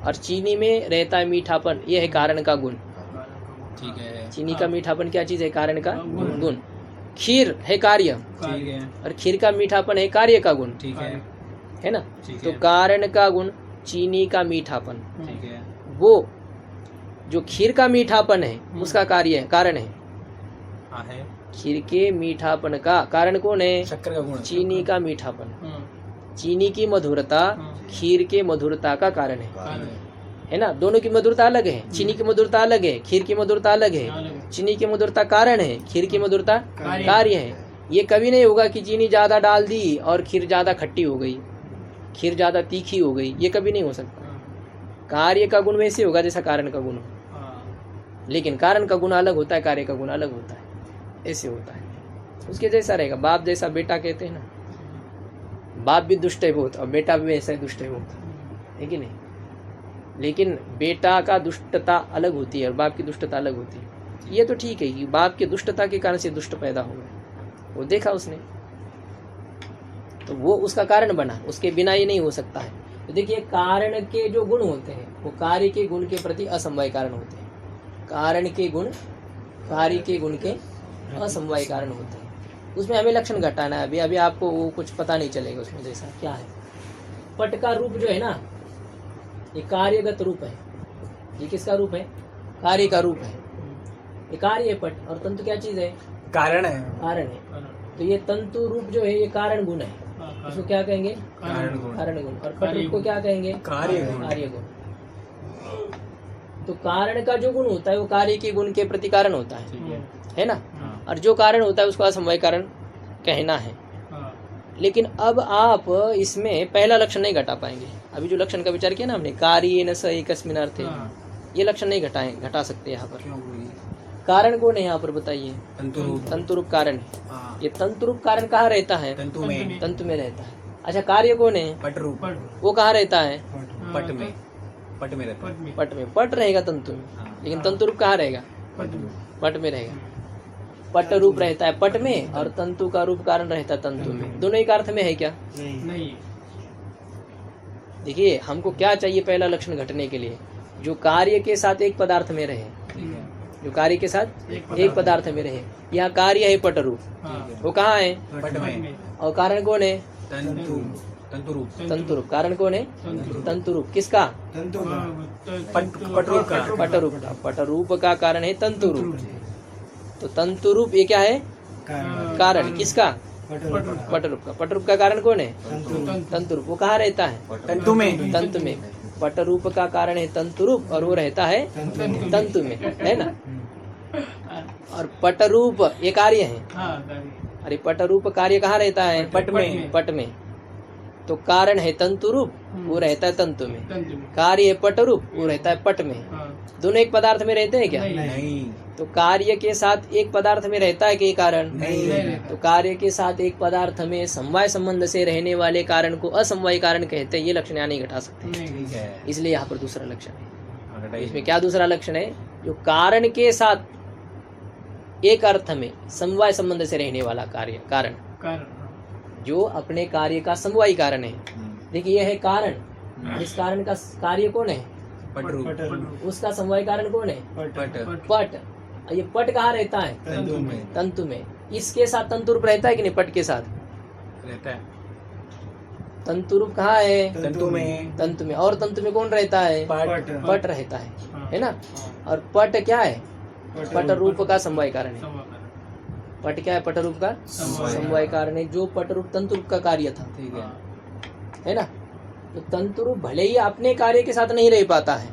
और चीनी में रहता है मीठापन, ये है कारण का गुण।
ठीक है,
चीनी का मीठापन क्या चीज है? कारण का गुण। खीर है कार्य
ठीक है,
और खीर का मीठापन है कार्य का गुण,
ठीक
है ना।
ठीक
तो
है,
कारण का गुण चीनी का मीठापन,
ठीक है।
वो जो खीर का मीठापन है उसका कार्य है, कारण है।
हाँ है।
खीर के मीठापन का कारण कौन है?
शक्कर का गुण।
चीनी का मीठापन। चीनी की मधुरता खीर के मधुरता का कारण है ना। दोनों की मधुरता अलग है, चीनी की मधुरता अलग है, खीर की मधुरता अलग है। चीनी की मधुरता कारण है, खीर की मधुरता कार्य है। ये कभी नहीं होगा कि चीनी ज्यादा डाल दी और खीर ज्यादा खट्टी हो गई, खीर ज्यादा तीखी हो गई, ये कभी नहीं हो सकता। कार्य का गुण वैसे होगा जैसा कारण का गुण हो, लेकिन कारण का गुण अलग होता है, कार्य का गुण अलग होता है। ऐसे होता है, उसके जैसा रहेगा। बाप जैसा बेटा कहते हैं ना, बाप भी दुष्ट है बहुत और बेटा भी वैसा ही दुष्ट है बहुत, है कि नहीं। लेकिन बेटा का दुष्टता अलग होती है और बाप की दुष्टता अलग होती है। ये तो ठीक है कि बाप की दुष्टता के कारण से दुष्ट पैदा हो गए, वो देखा उसने, तो वो उसका कारण बना, उसके बिना ये नहीं हो सकता है। तो देखिए, कारण के जो गुण होते हैं वो कार्य के गुण के प्रति असमवाय कारण होते हैं। कारण के गुण कार्य के गुण के असमवाय कारण होते हैं। उसमें हमें लक्षण घटाना है। अभी आपको वो कुछ पता नहीं चलेगा उसमें। जैसा क्या है, पट का रूप जो है ना, ये कार्यगत रूप है। ये किसका रूप है? कार्य का रूप है। ये कार्य है पट, और तंतु क्या चीज है?
कारण है।
कारण है। तो ये तंतु रूप जो है ये कारण गुण है, उसको क्या कहेंगे?
कारण गुण।
कारण गुण। और पट रूप को क्या कहेंगे?
कार्य गुण।
कार्य गुण। तो कारण का जो गुण होता है वो कार्य के गुण के प्रति कारण होता है ना। और जो कारण होता है उसको असमवाय कारण कहना है। लेकिन अब आप इसमें पहला लक्षण नहीं घटा पाएंगे। अभी जो लक्षण का विचार किया ना हमने, कार्य न स एकस्मिन् अर्थे, ये लक्षण नहीं घटा सकते यहाँ पर। कारण कौन है यहाँ पर बताइए? तंतुरूप कारण है। ये तंतुरूप कारण कहाँ रहता है?
तंतु में।
तंतु में रहता है। अच्छा, कार्य कौन है?
पट रूप।
वो कहाँ रहता है?
पट में। पट में रहता है।
पट में। पट रहेगा तंतु में, लेकिन तंतुरूप कहाँ रहेगा? पट में रहेगा। पट रूप रहता है पट में और तंतु का रूप कारण रहता है तंतु में। दोनों एक अर्थ में है क्या?
नहीं।
देखिए, हमको क्या चाहिए पहला लक्षण घटने के लिए? जो कार्य के साथ एक पदार्थ में रहे, जो कार्य के साथ एक पदार्थ में रहे। यहाँ कार्य है पट रूप, वो कहाँ है?
पट में।
और कारण कौन है?
तंतुरूप।
तंतुरूप। कारण कौन है? तंतुरूप। किसका?
पटरूप का।
पटरूप का। पटरूप का कारण है तंतुरूप। तो तंतुरूप ये क्या है? कारण। किसका? पटरूप का। पटरूप का कारण कौन है? तंतुरूप। वो कहाँ रहता है?
तंतु में।
तंतु में। पटरूप का कारण है तंतुरूप और वो रहता है तंतु में, है ना। और पटरूप ये कार्य है। अरे पटरूप कार्य कहाँ रहता है?
पट में।
पट में। तो कारण है तंतुरूप, वो रहता है तंतु में। कार्य है पटरूप, वो रहता है पट में। दोनों एक पदार्थ में रहते हैं क्या?
नहीं।
तो कार्य के साथ एक पदार्थ में रहता है कि कारण?
नहीं।
तो कार्य के साथ एक पदार्थ में समवाय संबंध से रहने वाले कारण को असमवाय कारण कहते हैं। ये लक्षण यहाँ नहीं घटा सकते,
ठीक है।
इसलिए यहाँ पर दूसरा लक्षण है। इसमें क्या दूसरा लक्षण है? जो कारण के साथ एक अर्थ में समवाय संबंध से रहने वाला कार्य, कारण, जो अपने कार्य का समवायी कारण है। देखिए, यह है कारण। इस कारण का कार्य कौन है? उसका समवायी कारण कौन है? पट। ये पट कहाँ रहता है? तंतु में। इसके साथ तंतुरूप रहता है कि नहीं? पट के साथ
रहता है।
तंतु रूप कहाँ है?
तंतु में,
तंतु में। और तंतु में कौन रहता है?
पट,
पट रहता है ना। और पट क्या है? पट रूप का समवाय कारण है। पट क्या है? पट रूप का समवाय कारण है, जो पट रूप तंतु रूप का कार्य था,
ठीक है
ना। तो तंतु रूप भले ही अपने कार्य के साथ नहीं रह पाता है,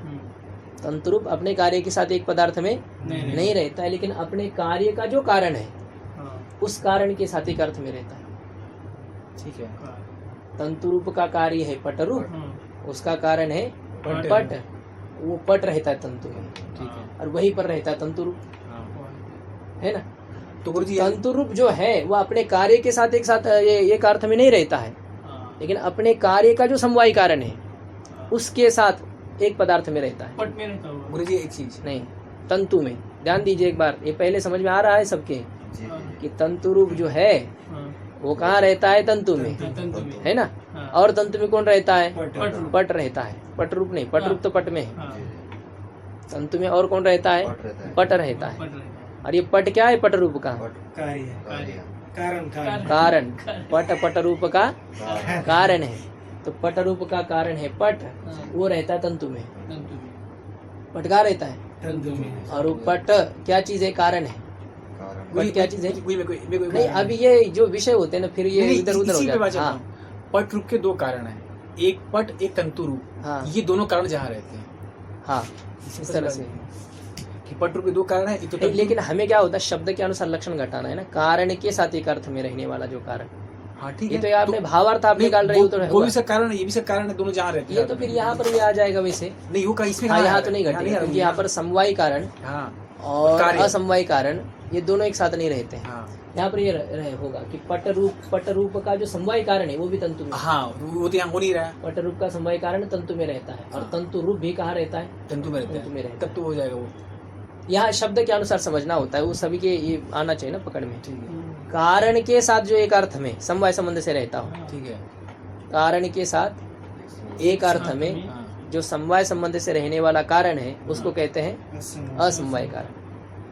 तंतु रूप अपने कार्य के साथ एक पदार्थ में नहीं रहता है, लेकिन अपने कार्य का जो कारण है उस कारण के साथ एक अर्थ में रहता है।
ठीक है।
तंतु रूप का कार्य है पट रूप, उसका कारण है पट, वो पट रहता है तंतु में,
ठीक है।
और वही पर रहता है तंतु रूप, है ना।
तो गुरुजी
तंतु रूप जो है वो अपने कार्य के साथ एक अर्थ में नहीं रहता है, लेकिन अपने कार्य का जो समवाय कारण है उसके साथ एक पदार्थ में रहता है।
पट में रहता हुआ
गुरुजी एक चीज
नहीं, तंतु में ध्यान दीजिए एक बार, ये पहले समझ में आ रहा है सबके
जी जी
कि तंतु रूप जो है वो कहाँ रहता है? तंतु में,
तंतु में
है ना। और तंतु में कौन रहता है?
पट
पट रहता है। पट रूप नहीं, पट रूप तो पट में है।
जी
तंतु में और कौन रहता है?
पट रहता है
पट रहता है।
पट रहता है।
और ये पट क्या है? पट रूप का
पट
कार्य
कार्य
कारण कारण
कारण। पट पट रूप का
कारण
कारण है, तो पट रूप का कारण है पट, वो रहता है तंतु में।
तंतु में
पट कहाँ रहता है?
तंतु में
और वो पट क्या चीज है? कारण है।
कारण
पट क्या चीज है?
नहीं
नहीं, अभी ये जो विषय होते हैं ना फिर ये इधर उधर हो जाता है। हाँ
पट रूप के दो कारण हैं, एक पट एक तंतु रूप,
हाँ
ये दोनों कारण जहाँ रहते हैं
हाँ, इस तरह से।
कि पट रूप के दो कारण है, एक तो
नहीं,
तंतु-
लेकिन हमें क्या होता है शब्द के अनुसार लक्षण घटाना है ना, कारण के साथ एक अर्थ में रहने वाला जो कारण।
हाँ ठीक
ये
है।
तो आपने भावार्थ आप निकाल रहे हो तो
वो भी सब कारण है, ये भी सब कारण है, दोनों जहाँ रहते हैं।
ये तो फिर यहाँ पर भी आ जाएगा वैसे।
नहीं होगा इसमें
हाँ,
कहाँ
यहाँ
आ
तो
रहा है?
नहीं घटेगा, क्योंकि यहाँ पर समवाय कारण
हाँ
और
कार्य।
असमवाय कारण ये दोनों एक साथ नहीं रहते हैं।
हाँ
यहाँ पर ये रहे होगा कि पट रूप का जो समवाय कारण है वो भी तंतु में।
हाँ वो तो यहाँ हो नहीं रहा है,
पट रूप का समवाय कारण तंतु में रहता है, और तंतु रूप भी कहाँ रहता है?
तंतु में रहता
तंतु में
है,
रहता
तब तो हो जाएगा वो।
यहाँ शब्द के अनुसार समझना होता है, वो सभी के ये आना चाहिए ना पकड़ में।
ठीक है
कारण के साथ जो एक अर्थ में समवाय संबंध से रहता हो,
ठीक है।
कारण के साथ एक अर्थ में
हाँ
जो समवाय संबंध से रहने वाला कारण है उसको कहते हैं असमवाय कारण।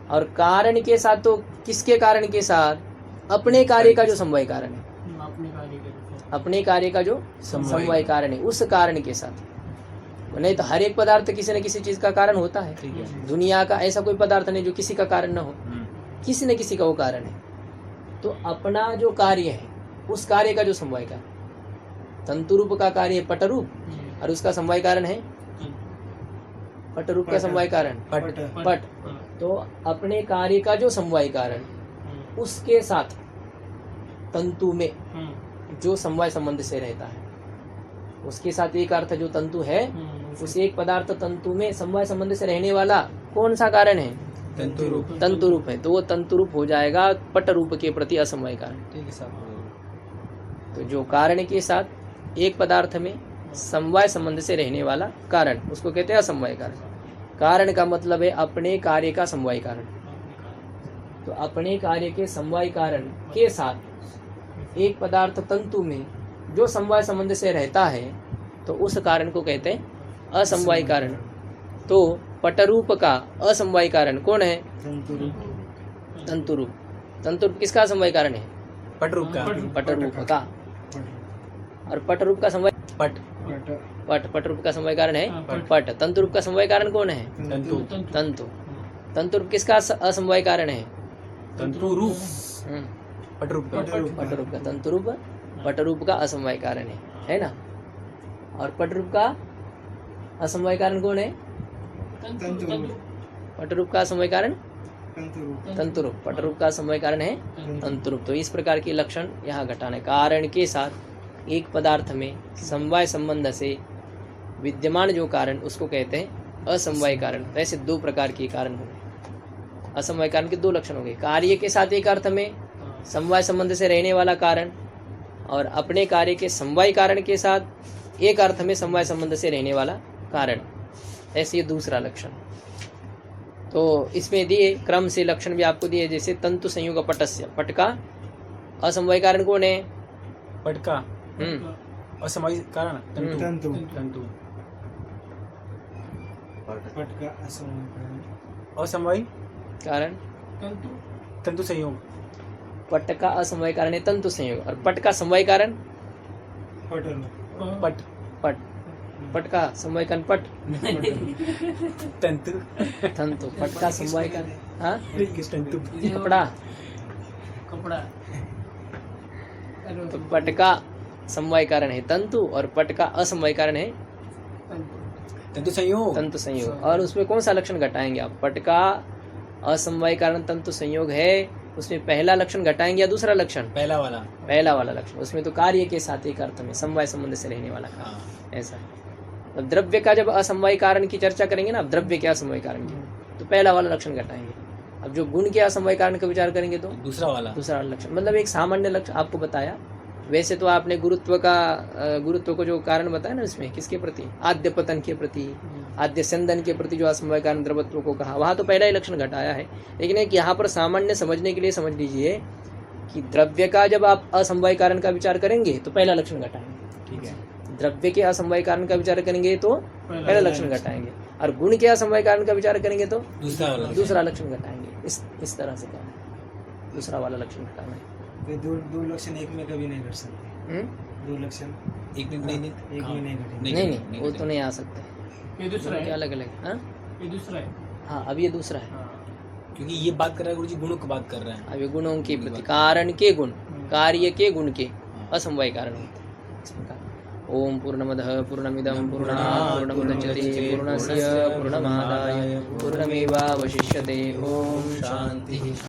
और कारण के साथ तो किसके कारण के साथ? अपने कार्य का जो समवाय कारण है,
अपने कार्य के रूप
अपने कार्य का जो समवाय कारण है उस कारण के साथ। नहीं तो हर एक पदार्थ किसी न किसी चीज का कारण होता है।
ठीक है।
दुनिया का ऐसा कोई पदार्थ नहीं जो किसी का कारण न हो,
हम्म,
किसी न किसी का वो कारण है। तो अपना जो कार्य है उस कार्य का जो समवाय कारण, तंतु रूप का कार्य है पट रूप,
में
और उसका समवाय कारण है पट रूप का समवाय कारण
पट
पट। तो अपने कार्य का जो समवाय कारण उसके साथ तंतु में जो समवाय संबंध से रहता है उसके साथ एक अर्थ जो तंतु है, उस एक पदार्थ तंतु में समवाय संबंध से रहने वाला कौन सा कारण है?
तंतु रूप।
तंतु रूप है, तो वो तंतु रूप हो जाएगा पट रूप के प्रति असमवाय कारण।
ठीक है साहब।
तो जो कारण के साथ एक पदार्थ में समवाय संबंध से रहने वाला कारण उसको कहते हैं असमवाय कारण। कारण का मतलब है अपने कार्य का समवाय कारण। तो अपने कार्य के समवाय कारण के साथ एक पदार्थ तंतु में जो समवाय संबंध से रहता है तो उस कारण को कहते हैं असमवाय कारण। तो पटरूप का असमवाय कारण कौन है?
तंतु रूप
तंतु रूप। तंतु रूप किसका समवाय कारण है?
पट रूप का
पटरूप का। और पटरूप का समवाय
पट
पट रूप का समवाय कारण है
हाँ,
पट। तंतु रूप का समवाय कारण कौन है?
तंतु
तंतु। तंतु रूप किसका असमवाय कारण है?
तंतु रूप
हम्म,
पट रूप का
पट रूप का। तंतु रूप पट रूप का असमवाय कारण है ना। और पट रूप का असमवाय कारण कौन है? पट रूप का असमवाय कारण तंतु रूप। पट रूप का असमवाय कारण है तंतु रूप। तो इस प्रकार के लक्षण यहाँ घटाना है। कारण के साथ एक पदार्थ में समवाय संबंध से विद्यमान जो कारण उसको कहते हैं असमवाय कारण। ऐसे दो प्रकार के कारण हो गए। असमवाय कारण के दो लक्षण हो गए, कार्य के साथ एक अर्थ में समवाय संबंध से रहने वाला कारण, और अपने कार्य के समवाय कारण के साथ एक अर्थ में समवाय संबंध से रहने वाला कारण। ऐसे ये दूसरा लक्षण। तो इसमें दिए क्रम से लक्षण भी आपको दिए, जैसे तंतु संयोग पटस्य। पट का असमवाय कारण कौन है?
पट का असमवाय कारण तंतु
तंतु
तंतु
पट का असमवाय कारण
असमवाय
कारण
तंतु संयोग।
पट का असमवाय कारण है तंतु संयोग, और पट का समवाय कारण
पटल
पट
पट पट का समवाय कारण पट
तंतु
तंतु पट का समवाय कारण हाँ
किस तंतु
कपड़ा
कपड़ा
तो पट का समवाय कारण है तंतु और पट का असमवाय कारण है
तंतु संयोग
तंतु संयोग। और उसमें कौन सा लक्षण घटाएंगे आप? पट का असमवाय कारण तंतु संयोग है, उसमें पहला लक्षण घटाएंगे या दूसरा लक्षण?
पहला वाला।
पहला वाला लक्षण। उसमें तो कार्य के साथ एक अर्थ में समवाय संबंध से रहने वाला कार्य,
हाँ।
ऐसा है। अब द्रव्य का जब असमवाय कारण की चर्चा करेंगे ना, द्रव्य के असमवाय कारण की, तो पहला वाला लक्षण घटाएंगे। अब जो गुण के असमवाय कारण का विचार करेंगे तो
दूसरा वाला
लक्षण। मतलब एक सामान्य लक्षण आपको बताया। वैसे तो आपने गुरुत्व को जो कारण बताया ना, इसमें किसके प्रति? आद्य पतन के प्रति, आद्य स्यंदन के प्रति जो असमवाय कारण द्रवत्व को कहा, वहां तो पहला ही लक्षण घटाया है। लेकिन एक यहाँ पर सामान्य समझने के लिए समझ लीजिए कि द्रव्य का जब आप असमवाय कारण का विचार करेंगे तो पहला लक्षण घटाएंगे,
ठीक है।
द्रव्य के असमवाय कारण का विचार करेंगे तो पहला लक्षण घटाएंगे, और गुण के असमवाय कारण का विचार करेंगे तो दूसरा लक्षण घटाएंगे। इस तरह से करना, दूसरा वाला लक्षण घटाना है।
दो लक्षण एक में कभी नहीं घट सकते। दो लक्षण
एक में नहीं
एक में नहीं घटेंगे।
नहीं, वो तो नहीं आ सकते।
ये दूसरा
क्या
है,
अलग अलग? हाँ
ये दूसरा है।
हाँ, अब ये दूसरा है।
हाँ,
क्योंकि ये बात कर रहा है गुरुजी, गुणों की बात कर रहे हैं।
अब ये गुणों के प्रति, कारण के गुण, कार्य के गुण के असमवाय कारण होते हैं। इस प्रकार ओम पूर्णमदः पूर्णमिदं पूर्णात् पूर्णमुदच्यते पूर्णस्य पूर्णमादाय पूर्णमेवावशिष्यते। ओम शांति।